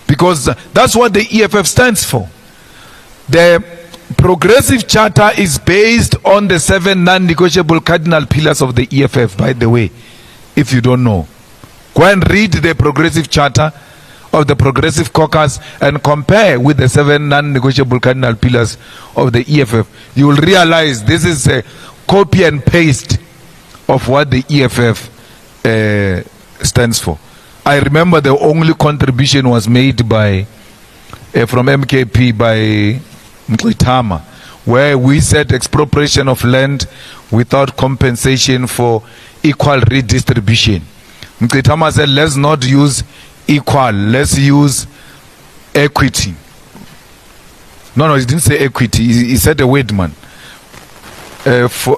Speaker 1: Because that's what the EFF stands for. The progressive charter is based on the 7 non-negotiable cardinal pillars of the EFF, by the way, if you don't know. Go and read the progressive charter of the Progressive Caucus and compare with the 7 non-negotiable cardinal pillars of the EFF. You will realize this is a copy and paste of what the EFF stands for. I remember the only contribution was made by from MKP by Mqitama, where we said expropriation of land without compensation for equal redistribution. Mqitama said, let's not use equal, let's use equity. No, he didn't say equity, he said a word, man.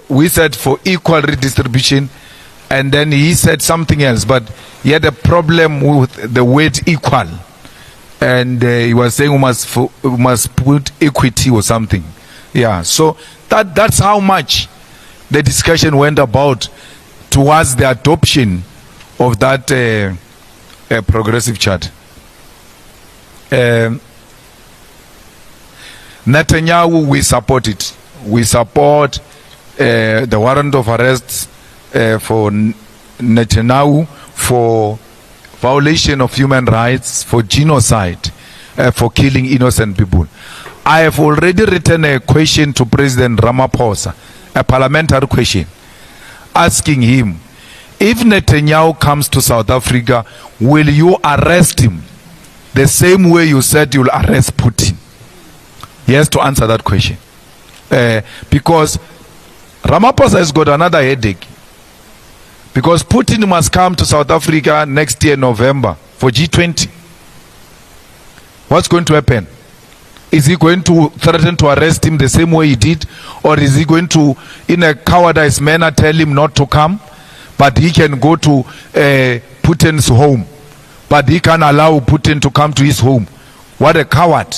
Speaker 1: We said for equal redistribution, and then he said something else, but he had a problem with the word equal, and he was saying we must put equity or something. Yeah, so that's how much the discussion went about towards the adoption of that progressive chart. Netanyahu, we support it. We support the warrant of arrest for Netanyahu for violation of human rights, for genocide, for killing innocent people. I have already written a question to President Ramaphosa, a parliamentary question, asking him, if Netanyahu comes to South Africa, will you arrest him the same way you said you'll arrest Putin? He has to answer that question. Because Ramaphosa has got another headache. Because Putin must come to South Africa next year, November, for G20. What's going to happen? Is he going to threaten to arrest him the same way he did? Or is he going to, in a cowardice manner, tell him not to come? But he can go to Putin's home. But he can allow Putin to come to his home. What a coward.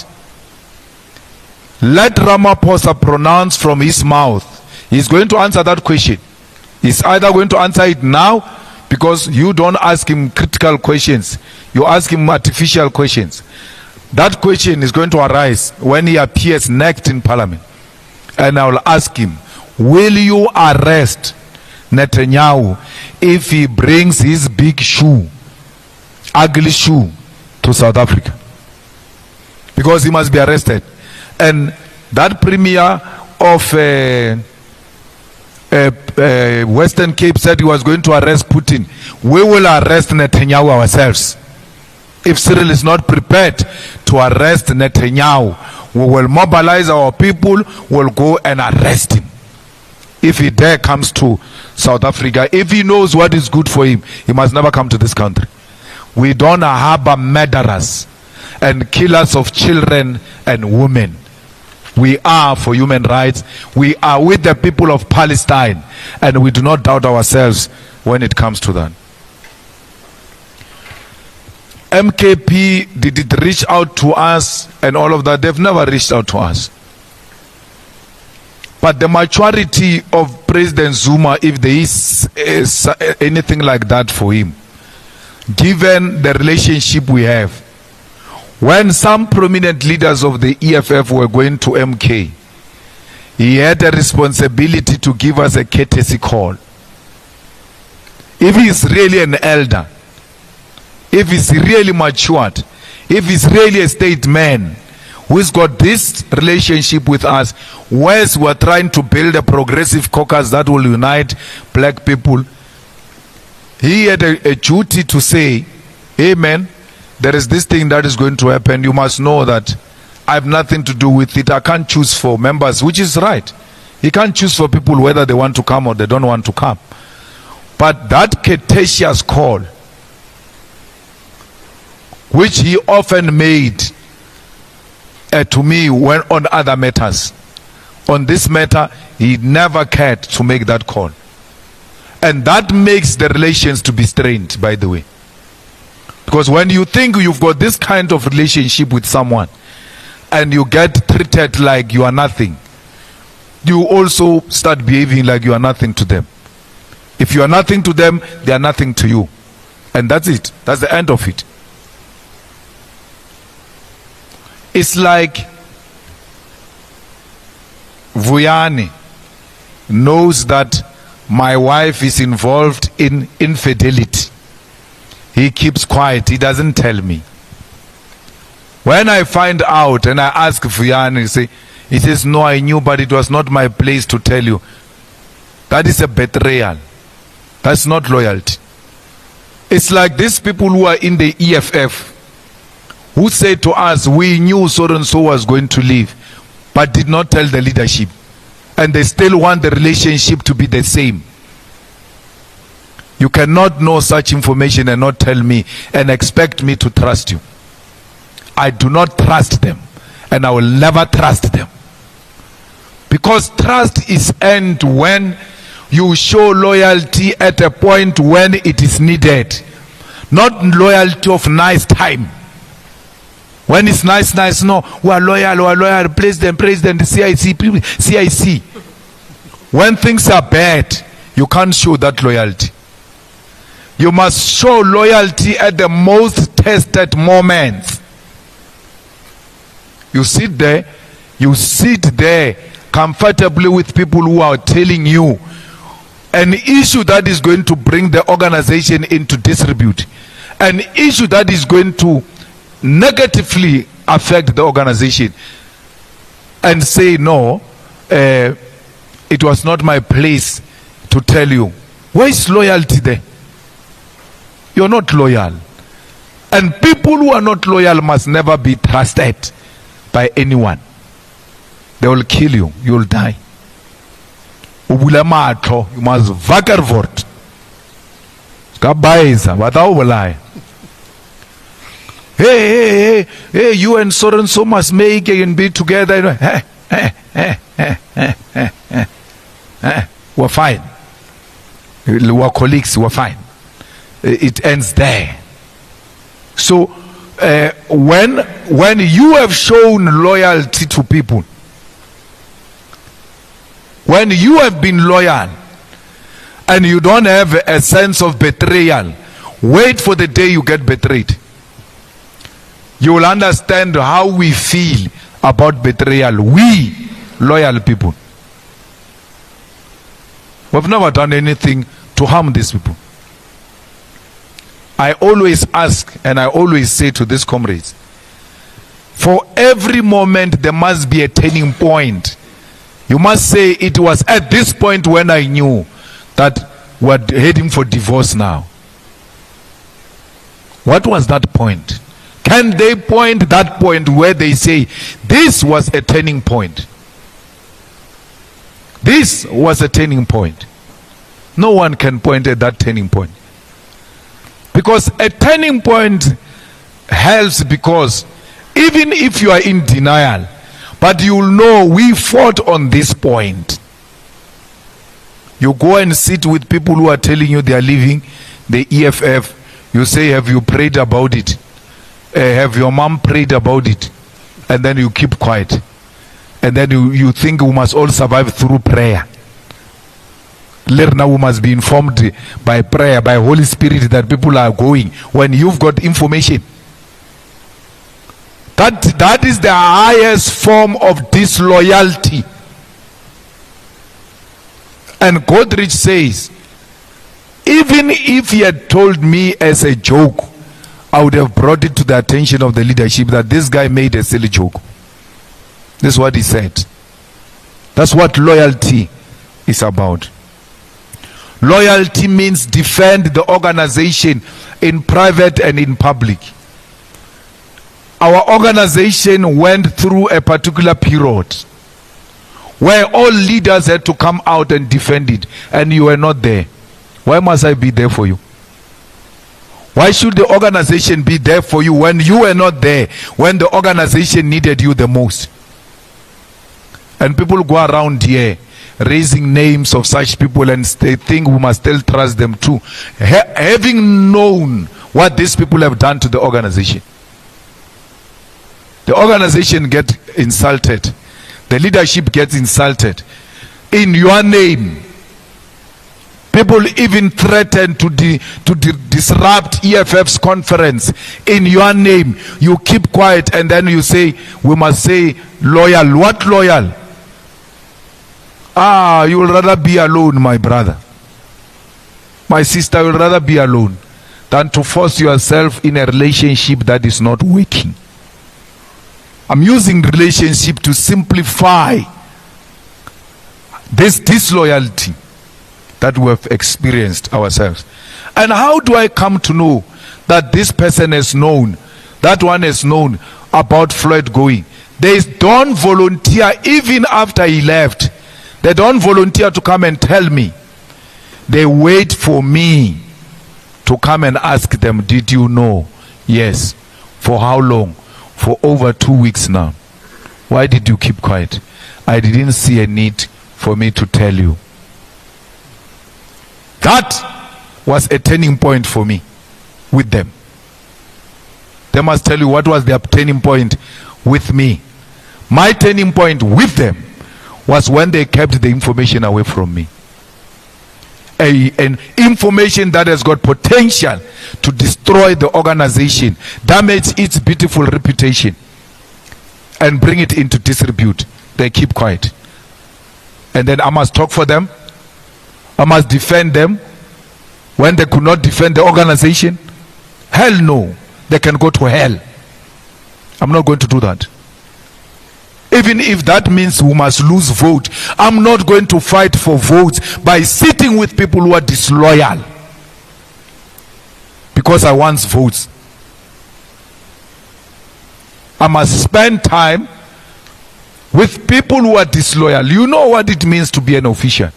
Speaker 1: Let Ramaphosa pronounce from his mouth. He's going to answer that question. He's either going to answer it now, because you don't ask him critical questions. You ask him artificial questions. That question is going to arise when he appears next in Parliament. And I will ask him, will you arrest Netanyahu if he brings his big shoe, ugly shoe, to South Africa? Because he must be arrested. And that premier of Western Cape said he was going to arrest Putin. We will arrest Netanyahu ourselves. If Cyril is not prepared to arrest Netanyahu, we will mobilize our people, we'll go and arrest him. If he dare comes to South Africa, if he knows what is good for him, he must never come to this country. We don't harbor murderers and killers of children and women. We are for human rights. We are with the people of Palestine, and we do not doubt ourselves when it comes to that. MKP, did it reach out to us and all of that? They've never reached out to us. But the maturity of President Zuma, if there is anything like that for him, given the relationship we have, When some prominent leaders of the EFF were going to MK, he had a responsibility to give us a courtesy call. If he is really an elder, if he's really matured, if he's really a statesman who's got this relationship with us, whereas we're trying to build a progressive caucus that will unite black people, he had a duty to say, hey man, there is this thing that is going to happen. You must know that I have nothing to do with it. I can't choose for members, which is right. He can't choose for people whether they want to come or they don't want to come. But that courteous call, which he often made to me when on other matters, on this matter, he never cared to make that call. And that makes the relations to be strained, by the way. Because when you think you've got this kind of relationship with someone and you get treated like you are nothing, you also start behaving like you are nothing to them. If you are nothing to them, they are nothing to you. And that's it. That's the end of it. It's like Vuyani knows that my wife is involved in infidelity. He keeps quiet. He doesn't tell me. When I find out and I ask Vuyani, he says, no, I knew, but it was not my place to tell you. That is a betrayal. That's not loyalty. It's like these people who are in the EFF who said to us, we knew so and so was going to leave, but did not tell the leadership. And they still want the relationship to be the same. You cannot know such information and not tell me and expect me to trust you. I do not trust them, and I will never trust them. Because trust is earned when you show loyalty at a point when it is needed. Not loyalty of nice time. When it's nice, no, we are loyal, president, the CIC, people, CIC. When things are bad, you can't show that loyalty. You must show loyalty at the most tested moments. You sit there comfortably with people who are telling you an issue that is going to bring the organization into disrepute, an issue that is going to negatively affect the organization, and say, no, it was not my place to tell you. Where is loyalty there? You're not loyal. And people who are not loyal must never be trusted by anyone. They will kill you. You will die. You must vakervort. Hey, you and so must make it and be together. We're fine. We're colleagues, we're fine. It ends there. So when you have shown loyalty to people, when you have been loyal and you don't have a sense of betrayal, wait for the day you get betrayed. You will understand how we feel about betrayal. We, loyal people. We've never done anything to harm these people. I always ask and I always say to these comrades, for every moment there must be a turning point. You must say, it was at this point when I knew that we're heading for divorce now. What was that point? Can they point that point where they say, this was a turning point? This was a turning point. No one can point at that turning point. Because a turning point helps, because even if you are in denial, but you'll know we fought on this point. You go and sit with people who are telling you they are leaving the EFF. You say, have you prayed about it? Have your mom prayed about it? And then you keep quiet. And then you think we must all survive through prayer. Now we must be informed by prayer, by Holy Spirit, that people are going when you've got information. That is the highest form of disloyalty. And Godrich says, even if he had told me as a joke, I would have brought it to the attention of the leadership that this guy made a silly joke. This is what he said. That's what loyalty is about. Loyalty means defend the organization in private and in public. Our organization went through a particular period where all leaders had to come out and defend it, and you were not there. Why must I be there for you? Why should the organization be there for you when you were not there, when the organization needed you the most? And people go around here raising names of such people and they think we must still trust them too, having known what these people have done to the organization. The organization gets insulted. The leadership gets insulted. In your name, people even threaten to disrupt EFF's conference. In your name, you keep quiet and then you say, we must say loyal. What loyal? You will rather be alone, my brother. My sister, you will rather be alone than to force yourself in a relationship that is not working. I'm using relationship to simplify this disloyalty that we have experienced ourselves. And how do I come to know that this person has known, that one has known about Floyd going? They don't volunteer even after he left. They don't volunteer to come and tell me. They wait for me to come and ask them, did you know? Yes. For how long? For over 2 weeks now. Why did you keep quiet? I didn't see a need for me to tell you. That was a turning point for me with them. They must tell you what was their turning point with me. My turning point with them was when they kept the information away from me. An information that has got potential to destroy the organization, damage its beautiful reputation, and bring it into disrepute. They keep quiet. And then I must talk for them. I must defend them when they could not defend the organization. Hell no. They can go to hell. I'm not going to do that. Even if that means we must lose vote, I'm not going to fight for votes by sitting with people who are disloyal because I want votes. I must spend time with people who are disloyal. You know what it means to be an official.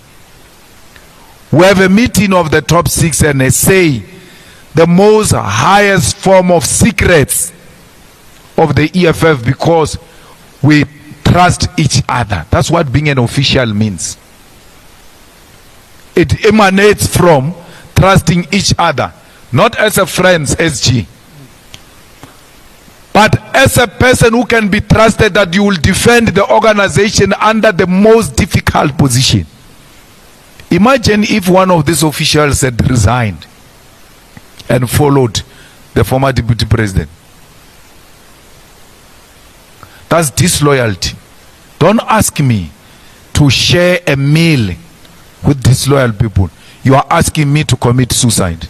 Speaker 1: We have a meeting of the top 6 and they say the most highest form of secrets of the EFF because we trust each other. That's what being an official means. It emanates from trusting each other, not as a friends, SG, but as a person who can be trusted that you will defend the organization under the most difficult position. Imagine if one of these officials had resigned and followed the former deputy president. That's disloyalty. Don't ask me to share a meal with disloyal people. You are asking me to commit suicide.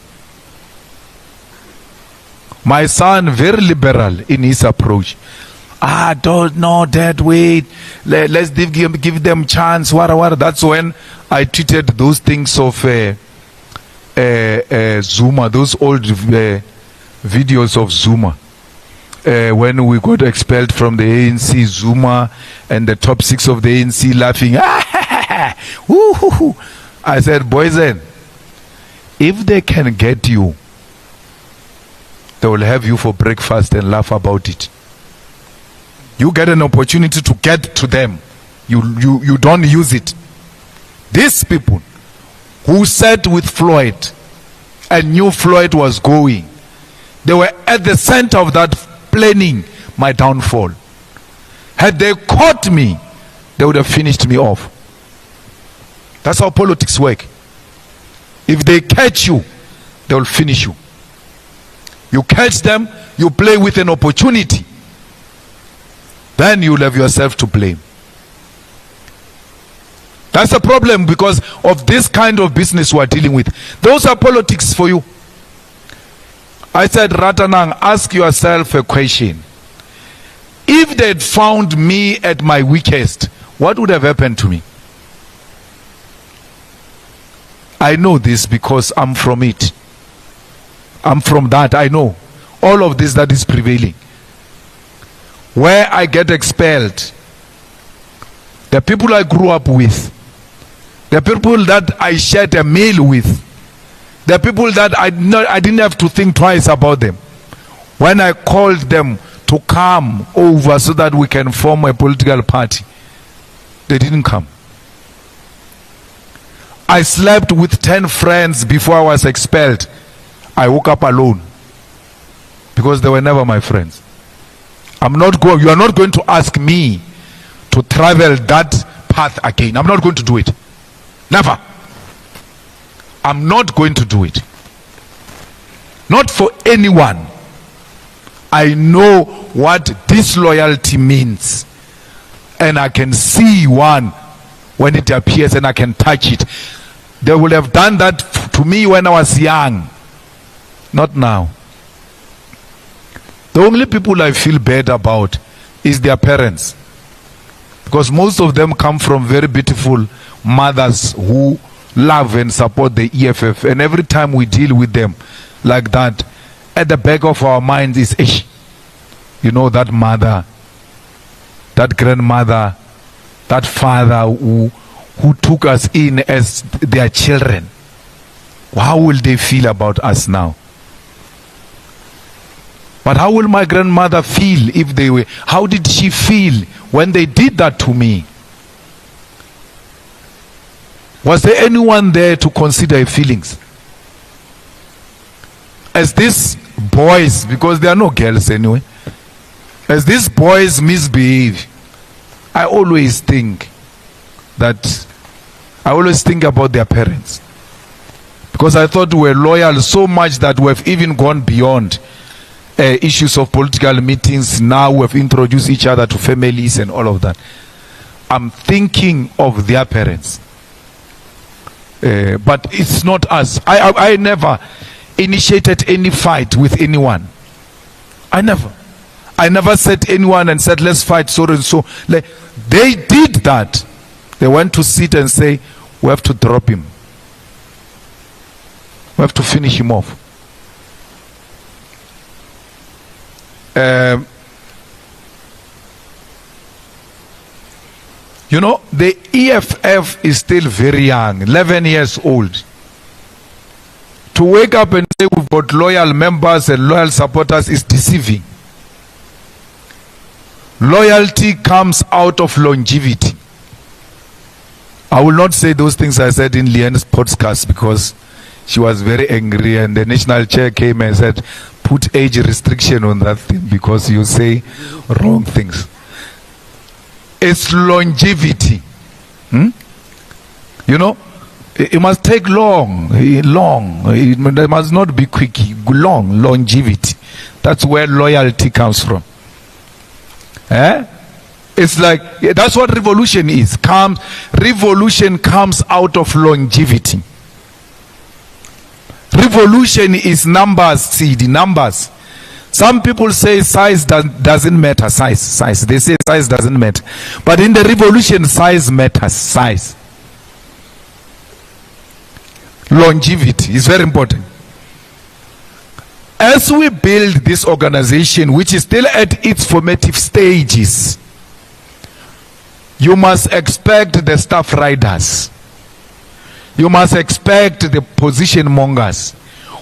Speaker 1: My son, very liberal in his approach. Don't know that, wait. Let's give them chance. That's when I tweeted those things of Zuma, those old videos of Zuma. When we got expelled from the ANC, Zuma and the top 6 of the ANC laughing. I said, boys, if they can get you, they will have you for breakfast and laugh about it. You get an opportunity to get to them. You don't use it. These people who sat with Floyd and knew Floyd was going, they were at the center of that planning my downfall. Had they caught me, they would have finished me off. That's how politics work. If they catch you, they will finish you. You catch them, you play with an opportunity then you'll have yourself to blame. That's a problem because of this kind of business we're dealing with. Those are politics for you. I said, Ratanang, ask yourself a question. If they'd found me at my weakest, what would have happened to me? I know this because I'm from it. I'm from that. I know all of this that is prevailing. Where I get expelled, the people I grew up with, the people that I shared a meal with, the people that I didn't have to think twice about them. When I called them to come over so that we can form a political party, they didn't come. I slept with 10 friends before I was expelled. I woke up alone because they were never my friends. You are not going to ask me to travel that path again. I'm not going to do it. Never. I'm not going to do it. Not for anyone. I know what disloyalty means. And I can see one when it appears and I can touch it. They would have done that to me when I was young. Not now. The only people I feel bad about is their parents. Because most of them come from very beautiful mothers who love and support the EFF. And every time we deal with them like that, at the back of our minds is, you know, that mother, that grandmother, that father who took us in as their children. How will they feel about us now? But how will my grandmother feel if they were? How did she feel when they did that to me? Was there anyone there to consider her feelings? As these boys, because there are no girls anyway, as these boys misbehave, I always think about their parents. Because I thought we were loyal so much that we have even gone beyond issues of political meetings. Now we have introduced each other to families and all of that. I'm thinking of their parents. But it's not us. I never initiated any fight with anyone. I never said anyone and said let's fight so and so. They did that. They went to sit and say we have to drop him. We have to finish him off. You know, the EFF is still very young, 11 years old. To wake up and say we've got loyal members and loyal supporters is deceiving. Loyalty comes out of longevity. I will not say those things I said in Leanne's podcast because she was very angry and the national chair came and said, put age restriction on that thing because you say wrong things. It's longevity. You know, it must take long. It must not be quick. Longevity. That's where loyalty comes from. It's like, that's what revolution is. Revolution comes out of longevity. Revolution is numbers, seed, numbers. Some people say size doesn't matter. Size. They say size doesn't matter. But in the revolution, size matters. Size. Longevity is very important. As we build this organization, which is still at its formative stages, you must expect the staff riders. You must expect the position mongers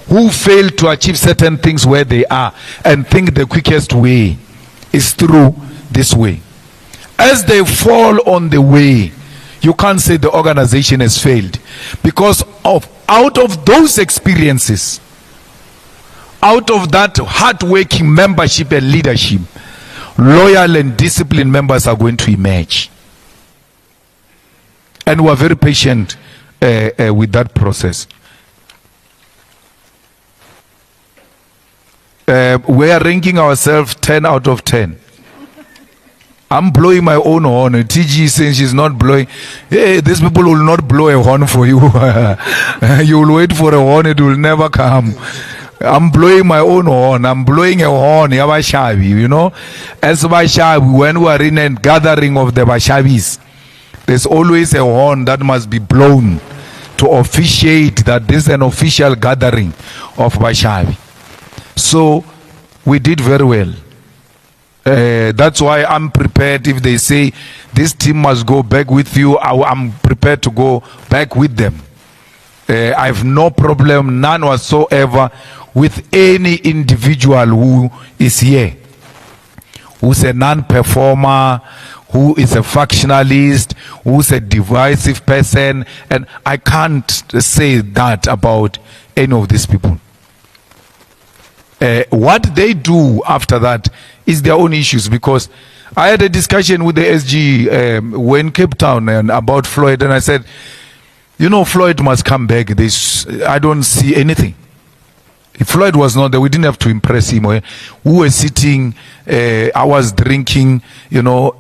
Speaker 1: who fail to achieve certain things where they are and think the quickest way is through this way. As they fall on the way, you can't say the organization has failed, because out of those experiences, out of that hard-working membership and leadership, loyal and disciplined members are going to emerge. And we are very patient with that process. We are ranking ourselves 10 out of 10. I'm blowing my own horn. TG is saying she's not blowing. Hey, these people will not blow a horn for you. You will wait for a horn, it will never come. I'm blowing my own horn. I'm blowing a horn. Yabashabi, you know. As Bashabi, when we are in a gathering of the Bashabis, there's always a horn that must be blown to officiate that this is an official gathering of Bashabi. So we did very well. That's why I'm prepared. If they say this team must go back with you, I'm prepared to go back with them. I have no problem, none whatsoever, with any individual who is here, who's a non-performer, who is a factionalist, who's a divisive person, and I can't say that about any of these people. What they do after that is their own issues, because I had a discussion with the SG when Cape Town and about Floyd, and I said, you know, Floyd must come back. I don't see anything. If Floyd was not there, we didn't have to impress him. We were sitting, I was drinking, you know,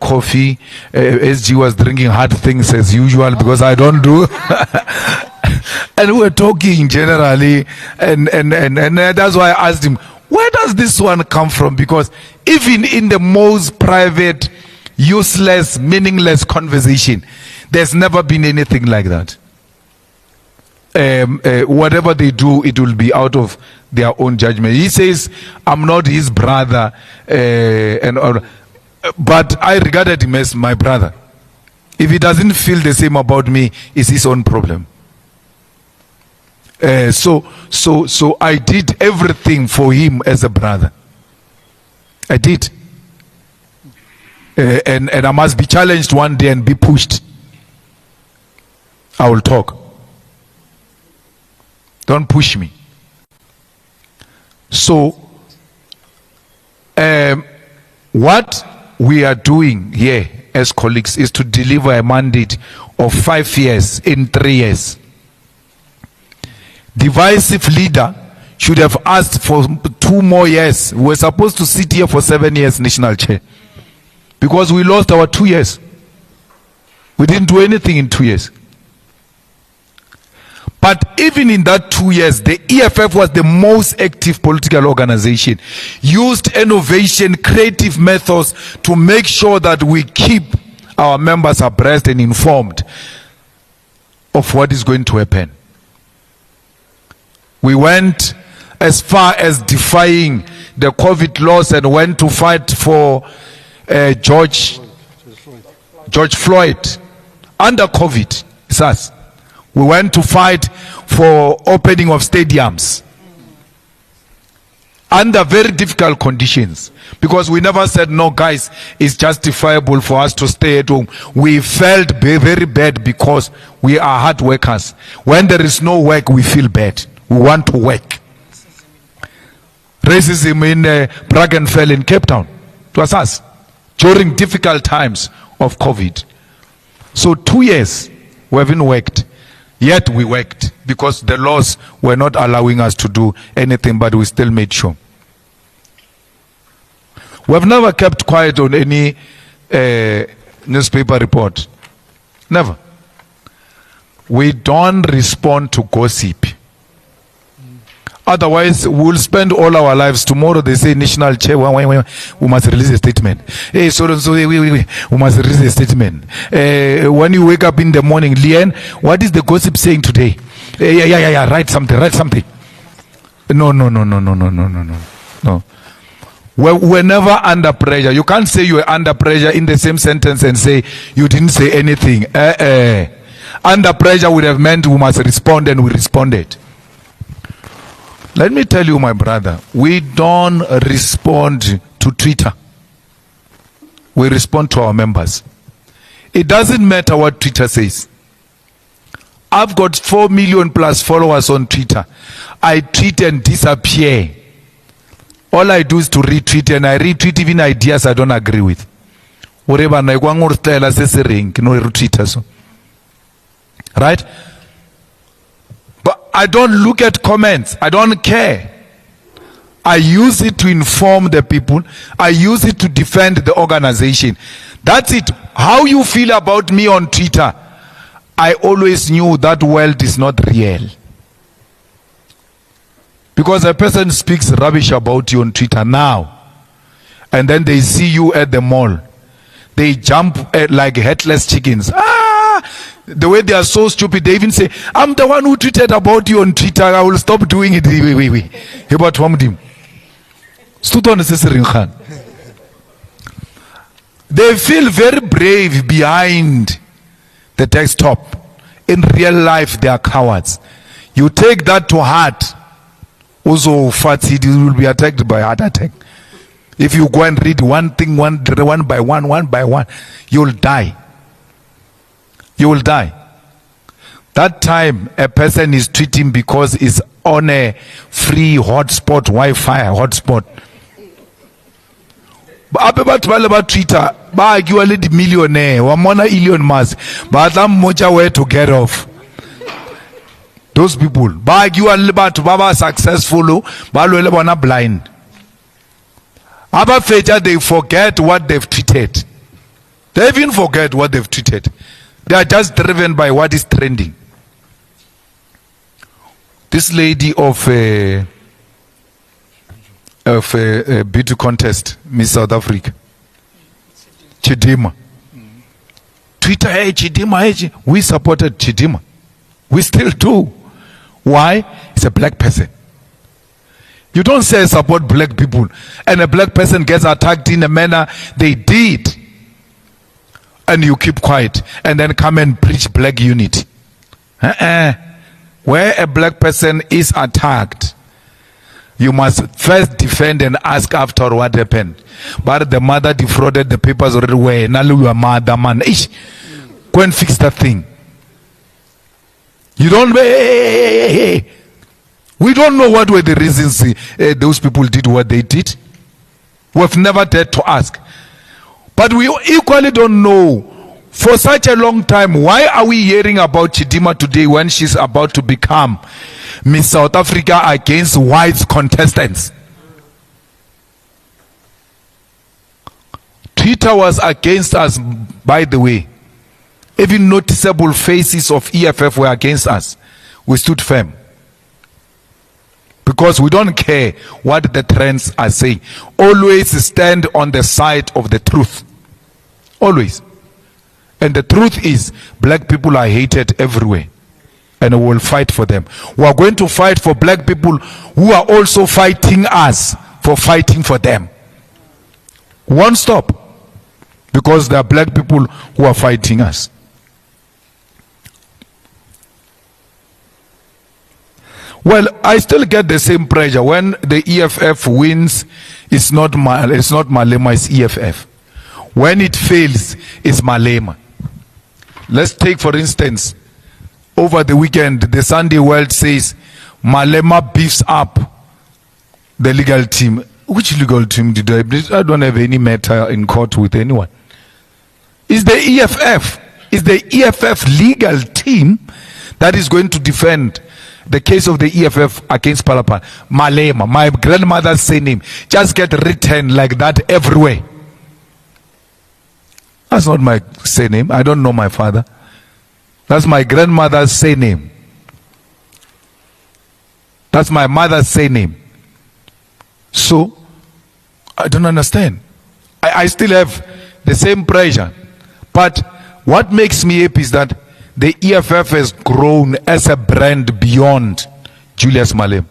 Speaker 1: coffee. SG was drinking hard things as usual, because I don't do. And we were talking generally, and that's why I asked him, where does this one come from? Because even in the most private, useless, meaningless conversation, there's never been anything like that. Whatever they do, it will be out of their own judgment. He says, I'm not his brother, but I regarded him as my brother. If he doesn't feel the same about me, it's his own problem. So I did everything for him as a brother. I did. And I must be challenged one day and be pushed. I will talk. Don't push me. So, what we are doing here as colleagues is to deliver a mandate of 5 years in 3 years. Divisive leader should have asked for 2 more years. We were supposed to sit here for 7 years, national chair, because we lost our 2 years. We didn't do anything in 2 years. But even in that 2 years, the EFF was the most active political organization, used innovation, creative methods to make sure that we keep our members abreast and informed of what is going to happen. We went as far as defying the COVID laws and went to fight for George Floyd under COVID. It's us. We went to fight for opening of stadiums under very difficult conditions, because we never said, no guys, it's justifiable for us to stay at home. We felt very bad because we are hard workers. When there is no work, we feel bad. We want to work. Racism in Brackenfell in Cape Town, it was us during difficult times of COVID. So 2 years we haven't worked. Yet we worked, because the laws were not allowing us to do anything, but we still made sure. We have never kept quiet on any newspaper report. Never. We don't respond to gossip. Otherwise, we'll spend all our lives. Tomorrow they say national chair, we must release a statement. Hey, so we must release a statement. When you wake up in the morning, Lian, what is the gossip saying today? Yeah, write something. No. We're never under pressure. You can't say you were under pressure in the same sentence and say you didn't say anything. Under pressure would have meant we must respond, and we responded. Let me tell you, my brother, we don't respond to Twitter. We respond to our members. It doesn't matter what Twitter says. I've got 4 million plus followers on Twitter. I tweet and disappear. All I do is to retweet, and I retweet even ideas I don't agree with. Right? But I don't look at comments. I don't care. I use it to inform the people. I use it to defend the organization. That's it. How you feel about me on Twitter, I always knew that world is not real. Because a person speaks rubbish about you on Twitter now, and then they see you at the mall. They jump like headless chickens. The way they are so stupid, they even say, I'm the one who tweeted about you on Twitter. I will stop doing it. They feel very brave behind the desktop. In real life, they are cowards. You take that to heart, also fatty, you will be attacked by heart attack. If you go and read one thing, one by one, you'll die. You will die. That time, a person is tweeting because it's on a free hotspot, Wi-Fi hotspot. But about Twitter, but you are a millionaire, or Mona Elon Musk, but I'm moja way to get off. Those people, but you are Baba successful, but you are blind. Abba Feja, they forget what they've tweeted. They even forget what they've tweeted. They are just driven by what is trending. This lady of a beauty contest, Miss South Africa, Chidima. Twitter, hey, Chidima, hey, we supported Chidima. We still do. Why? It's a black person. You don't say support black people and a black person gets attacked in a manner they did, and you keep quiet and then come and preach black unity. Where a black person is attacked, you must first defend and ask after what happened. But the mother defrauded the papers already. Where your mother, man, go and fix that thing. You don't. We don't know what were the reasons those people did what they did. We've never dared to ask. But we equally don't know, for such a long time, why are we hearing about Chidima today when she's about to become Miss South Africa against white contestants? Twitter was against us, by the way. Even noticeable faces of EFF were against us. We stood firm. Because we don't care what the trends are saying. Always stand on the side of the truth. Always. And the truth is, black people are hated everywhere. And we will fight for them. We are going to fight for black people who are also fighting us for fighting for them. We won't stop. Because there are black people who are fighting us. Well, I still get the same pressure when the EFF wins. It's not Malema, it's EFF. When it fails, it's Malema. Let's take, for instance, over the weekend, the Sunday World says Malema beefs up the legal team. Which legal team did I don't have any matter in court with anyone. It's the EFF. It's the EFF legal team that is going to defend the case of the EFF against Palapa. Malema, my grandmother's surname, just get written like that everywhere. That's not my surname. I don't know my father. That's my grandmother's surname. That's my mother's surname. So, I don't understand. I still have the same pressure. But what makes me happy is that the EFF has grown as a brand beyond Julius Malema.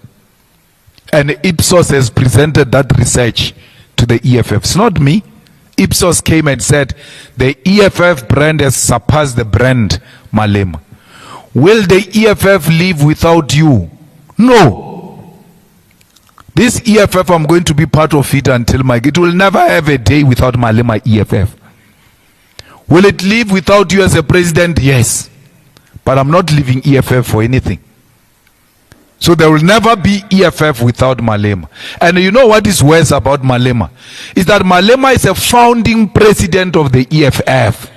Speaker 1: And Ipsos has presented that research to the EFF. It's not me. Ipsos came and said the EFF brand has surpassed the brand Malema. Will the EFF live without you? No. This EFF, I'm going to be part of it until it will never have a day without Malema EFF. Will it live without you as a president? Yes. But I'm not leaving EFF for anything. So there will never be EFF without Malema. And you know what is worse about Malema? Is that Malema is a founding president of the EFF.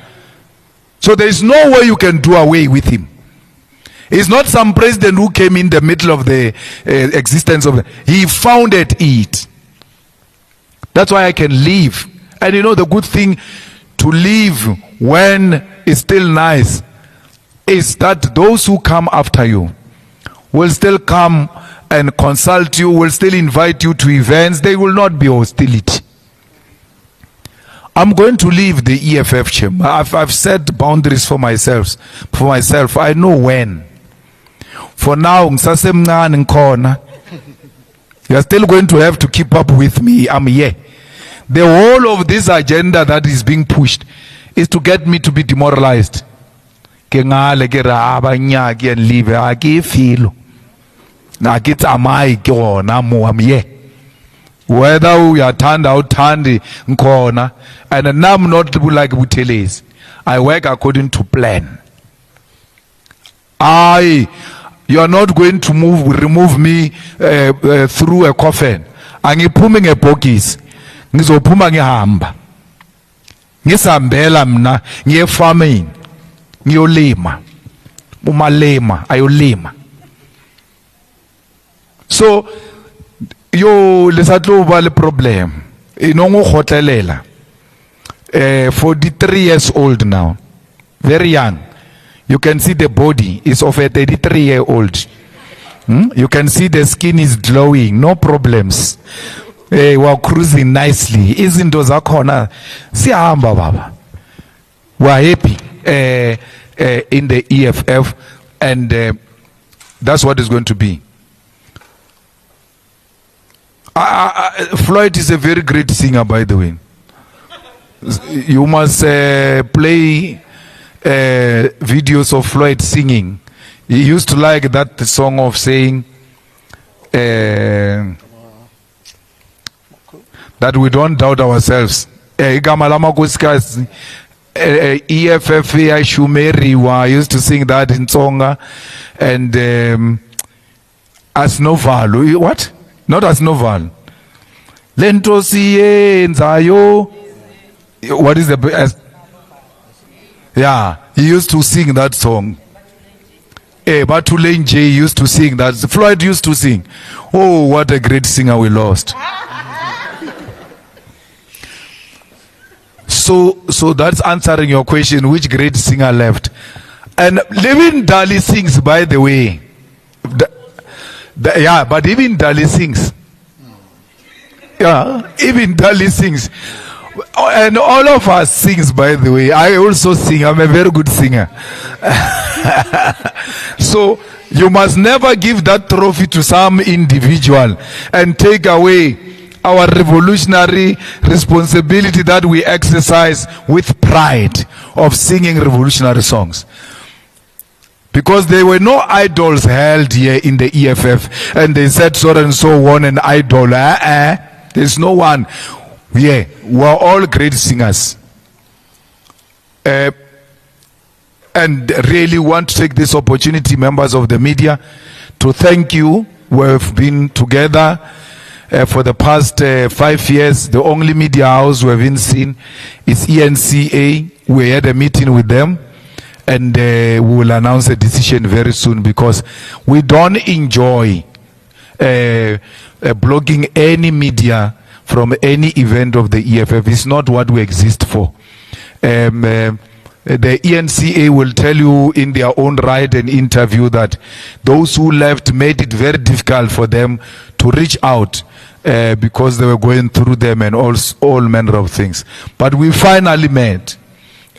Speaker 1: So there is no way you can do away with him. It's not some president who came in the middle of the existence of he founded it. That's why I can live. And you know the good thing to live when it's still nice is that those who come after you will still come and consult you, will still invite you to events. They will not be hostility. I'm going to leave the EFF chamber. I've set boundaries for myself. I know when. For now, you're still going to have to keep up with me. I'm here. The whole of this agenda that is being pushed is to get me to be demoralized. Whether we are turned out tandy nkona, and I'm not like Buteles. I work according to plan. You are not going to remove me through a coffin. Angiphume ngebhokisi. Ngizophuma ngihamba. Ngisambela mna ngiye farming. Ngiyolima. Umalema ayolima. So yo lesatloba le problem. Inongo khotelela. 43 years old now. Very young. You can see the body is of a 33-year-old. You can see the skin is glowing, no problems. We're cruising nicely. Izinto zakhona siyahamba baba. We're happy in the EFF, and that's what it's going to be. Floyd is a very great singer, by the way. You must play videos of Floyd singing. He used to like that song of saying that we don't doubt ourselves. EFF Shumeri used to sing that in Tsonga, and Asnoval. What? Not Asnoval. Lentosi Nzayo. What is the? Yeah, he used to sing that song. Batulane J used to sing that. Floyd used to sing. Oh, what a great singer we lost. So that's answering your question, which great singer left. And even Dali sings, by the way. Yeah, but even Dali sings. Yeah, even Dali sings. And all of us sings, by the way. I also sing. I'm a very good singer. So you must never give that trophy to some individual and take away our revolutionary responsibility that we exercise with pride of singing revolutionary songs. Because there were no idols held here in the EFF, and they said so and so won an idol. There's no one. Yeah, we're all great singers. And really want to take this opportunity, members of the media, to thank you. We've been together for the past 5 years. The only media house we've been seen is ENCA. We had a meeting with them, and we will announce a decision very soon, because we don't enjoy blocking any media from any event of the EFF. It's not what we exist for. The ENCA will tell you in their own right and interview that those who left made it very difficult for them to reach out because they were going through them and all manner of things. But we finally met,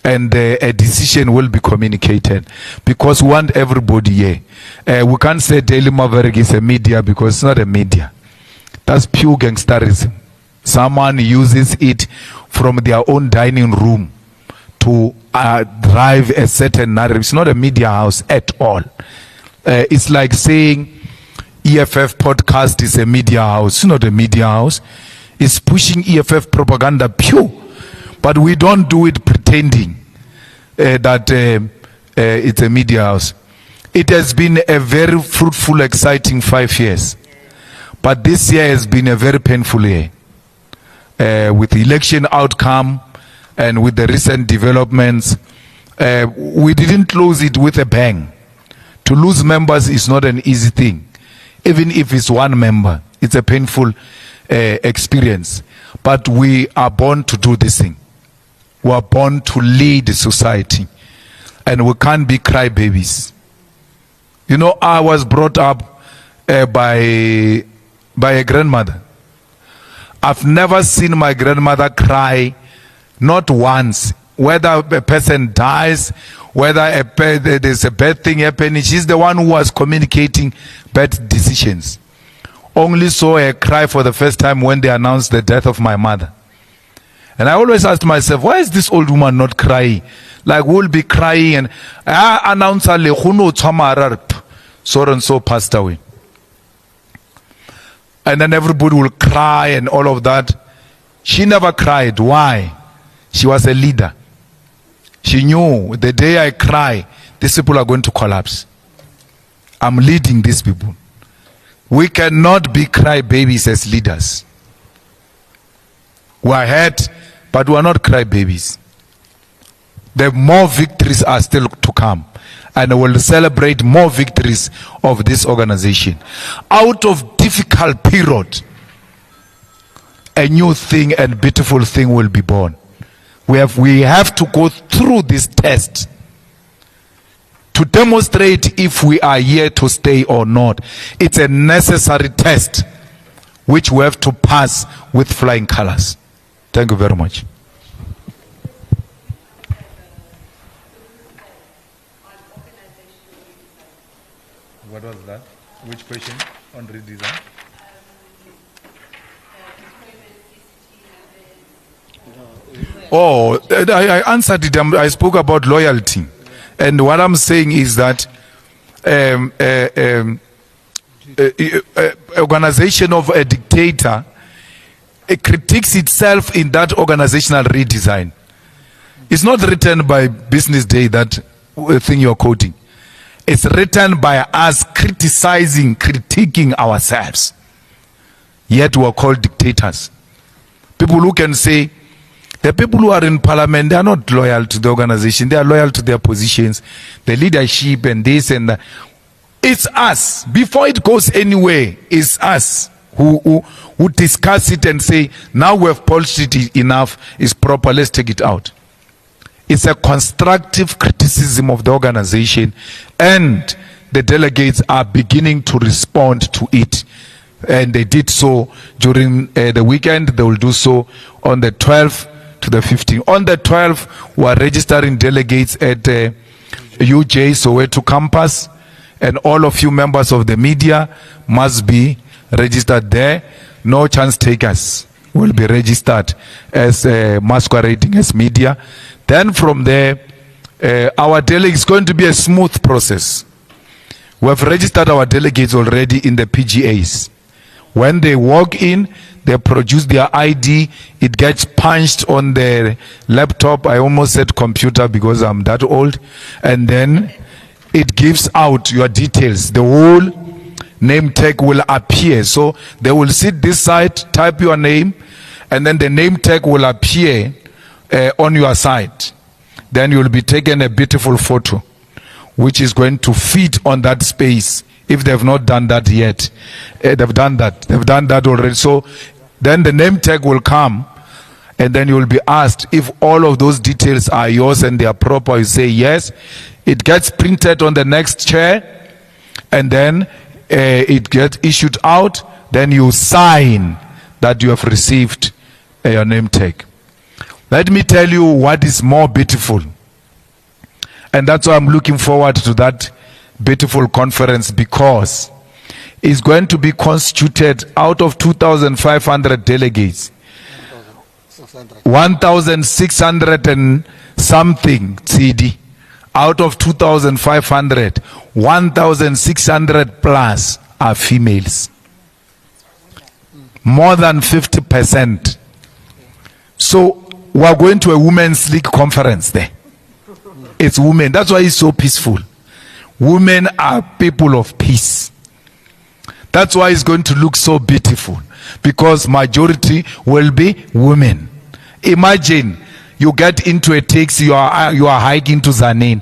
Speaker 1: and a decision will be communicated, because we want everybody here. We can't say Daily Maverick is a media, because it's not a media. That's pure gangsterism. Someone uses it from their own dining room to drive a certain narrative. It's not a media house at all. It's like saying EFF podcast is a media house. It's not a media house. It's pushing EFF propaganda pure. But we don't do it pretending that it's a media house. It has been a very fruitful, exciting 5 years. But this year has been a very painful year. With the election outcome and with the recent developments, we didn't close it with a bang. To lose members is not an easy thing. Even if it's one member, it's a painful experience. But we are born to do this thing. We are born to lead society. And we can't be crybabies. You know, I was brought up by a grandmother. I've never seen my grandmother cry, not once. Whether a person dies, whether there's a bad thing happening, she's the one who was communicating bad decisions. Only saw her cry for the first time when they announced the death of my mother. And I always asked myself, why is this old woman not crying? Like, we'll be crying and announce so and so passed away. And then everybody will cry and all of that. She never cried. Why? She was a leader. She knew the day I cry, these people are going to collapse. I'm leading these people. We cannot be crybabies as leaders. We are hurt, but we are not crybabies. The more victories are still to come. And we will celebrate more victories of this organization. Out of difficult period, a new thing and beautiful thing will be born. We have to go through this test to demonstrate if we are here to stay or not. It's a necessary test which we have to pass with flying colors. Thank you very much. What was that? Which question on redesign? Oh, I answered it. I spoke about loyalty. And what I'm saying is that organization of a dictator, it critiques itself in that organizational redesign. It's not written by Business Day, that thing you're quoting. It's written by us critiquing ourselves. Yet we are called dictators. People who can say, the people who are in parliament, they are not loyal to the organization. They are loyal to their positions, the leadership and this and that. It's us. Before it goes anywhere, it's us who discuss it and say, now we have polished it enough, it's proper, let's take it out. It's a constructive criticism of the organization, and the delegates are beginning to respond to it. And they did so during the weekend. They will do so on the 12th to the 15th. On the 12th, we are registering delegates at UJ Soweto campus, and all of you members of the media must be registered there. No chance takers will be registered as masquerading as media. Then from there, our delegates is going to be a smooth process. We have registered our delegates already in the PGAs. When they walk in, they produce their ID, it gets punched on their laptop. I almost said computer because I'm that old. And then it gives out your details. The whole name tag will appear. So they will sit this side, type your name, and then the name tag will appear on your side. Then you will be taken a beautiful photo, which is going to fit on that space. If they have not done that yet, they've done that already. So then the name tag will come, and then you will be asked if all of those details are yours and they are proper. You say yes. It gets printed on the next chair, and then it gets issued out. Then you sign that you have received your name tag. Let me tell you what is more beautiful, and that's why I'm looking forward to that beautiful conference, because it's going to be constituted out of 2,500 delegates, 1,600 and something CD. Out of 2,500, 1,600 plus are females. More than 50%. So we are going to a women's league conference there. It's women. That's why it's so peaceful. Women are people of peace. That's why it's going to look so beautiful, because majority will be women. Imagine you get into a taxi, you are hiking to Zanin,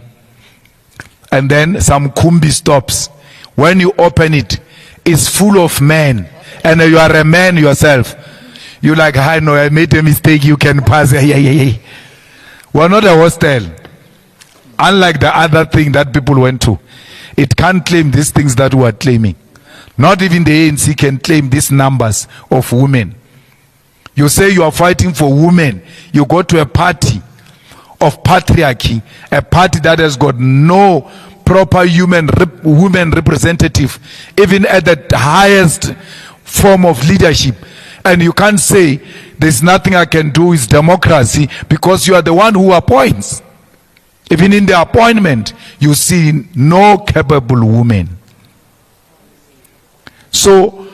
Speaker 1: and then some kumbi stops. When you open it, it's full of men, and you are a man yourself. You're like, hi, no, I made a mistake, you can pass. We're not a hostel. Unlike the other thing that people went to, it can't claim these things that we are claiming. Not even the ANC can claim these numbers of women. You say you are fighting for women, you go to a party of patriarchy, a party that has got no proper women representative, even at the highest form of leadership. And you can't say there's nothing I can do, it's democracy, because you are the one who appoints. Even in the appointment, you see no capable women. So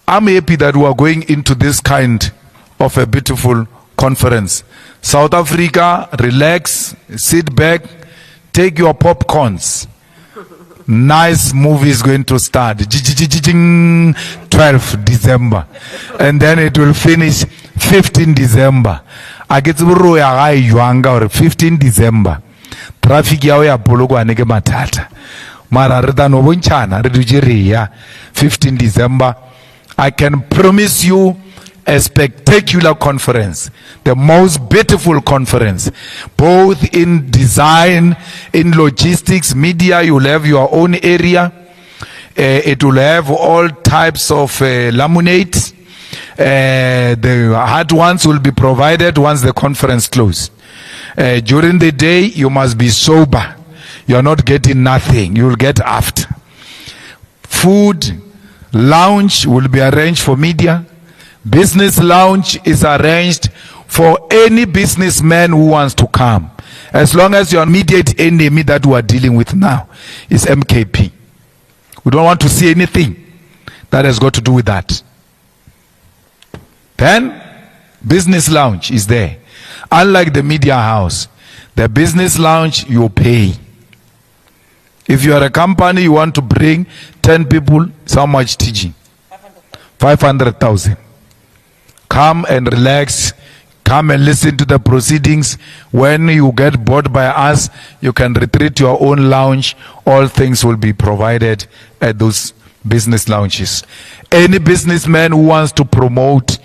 Speaker 1: I'm happy that we are going into this kind of a beautiful conference. South Africa, relax, sit back, take your popcorns. Nice movie is going to start. 12 December. And then it will finish 15 December. I get to 15 December. Traffic yawe ya Polokwane ke matata. Mara rita no bonchana, redujeria 15 December. I can promise you a spectacular conference, the most beautiful conference, both in design, in logistics, media. You'll have your own area. It will have all types of laminates. The hard ones will be provided once the conference closes. During the day, you must be sober. You are not getting nothing. You will get after. Food, lounge will be arranged for media. Business lounge is arranged for any businessman who wants to come. As long as your immediate enemy that we are dealing with now is MKP. We don't want to see anything that has got to do with that. Then, business lounge is there. Unlike the media house, the business lounge you pay. If you are a company, you want to bring 10 people, it's how much TG? 500,000. Come and relax. Come and listen to the proceedings. When you get bored by us, you can retreat to your own lounge. All things will be provided at those business lounges. Any businessman who wants to promote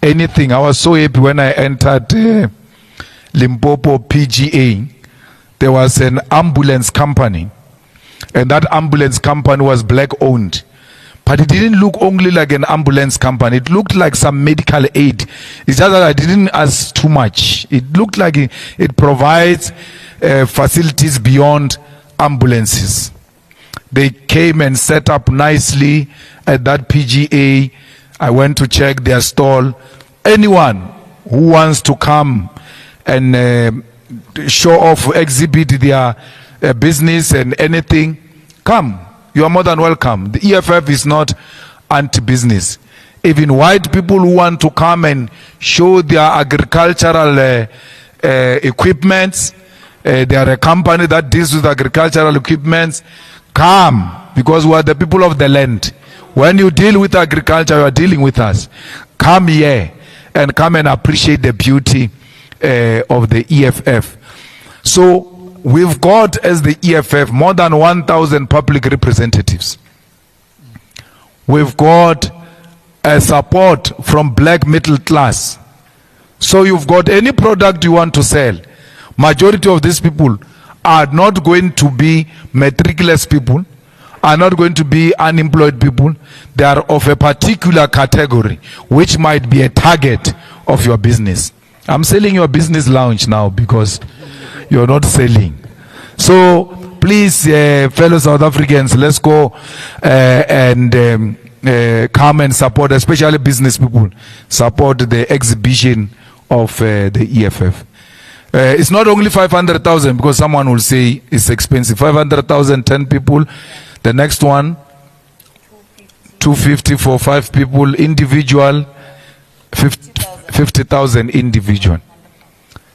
Speaker 1: anything. I was so happy when I entered Limpopo PGA. There was an ambulance company. And that ambulance company was black owned. But it didn't look only like an ambulance company. It looked like some medical aid. It's just that I didn't ask too much. It looked like it provides facilities beyond ambulances. They came and set up nicely at that PGA. I went to check their stall. Anyone who wants to come and show off, exhibit their business and anything, come. You are more than welcome. The EFF is not anti-business. Even white people who want to come and show their agricultural equipments, they are a company that deals with agricultural equipments, come, because we are the people of the land. When you deal with agriculture, you are dealing with us. Come here and come and appreciate the beauty of the EFF. So, we've got, as the EFF, more than 1,000 public representatives. We've got a support from black middle class. So you've got any product you want to sell. Majority of these people are not going to be matriculous people, are not going to be unemployed people. They are of a particular category, which might be a target of your business. I'm selling your business lounge now because you're not selling. So please, fellow South Africans, let's go and come and support, especially business people, support the exhibition of the EFF. It's not only 500,000, because someone will say it's expensive. 500,000, 10 people. The next one, 250 for 5 people, individual, 50,000 individual.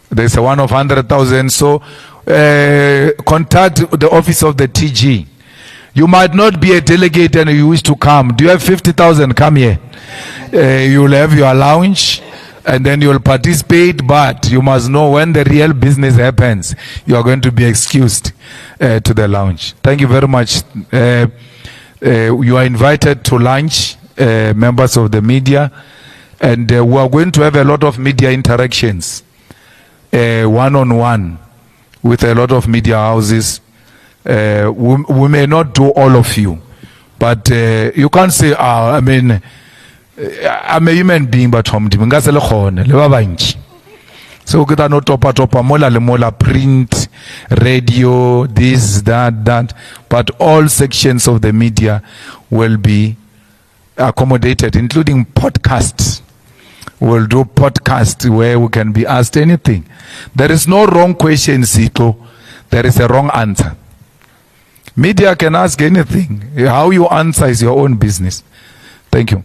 Speaker 1: There's a one of 100,000. So contact the office of the TG. You might not be a delegate and you wish to come. Do you have 50,000? Come here. You'll have your lounge. and then you'll participate, but you must know when the real business happens, you are going to be excused to the lounge. Thank you very much. You are invited to lunch, members of the media, and we are going to have a lot of media interactions, one-on-one, with a lot of media houses. We may not do all of you, but you can't say, I'm a human being, but so kita no topa mola print, radio, this, that, but all sections of the media will be accommodated, including podcasts. We'll do podcasts where we can be asked anything. There is no wrong question, Sito. There is a wrong answer. Media can ask anything. How you answer is your own business. Thank you.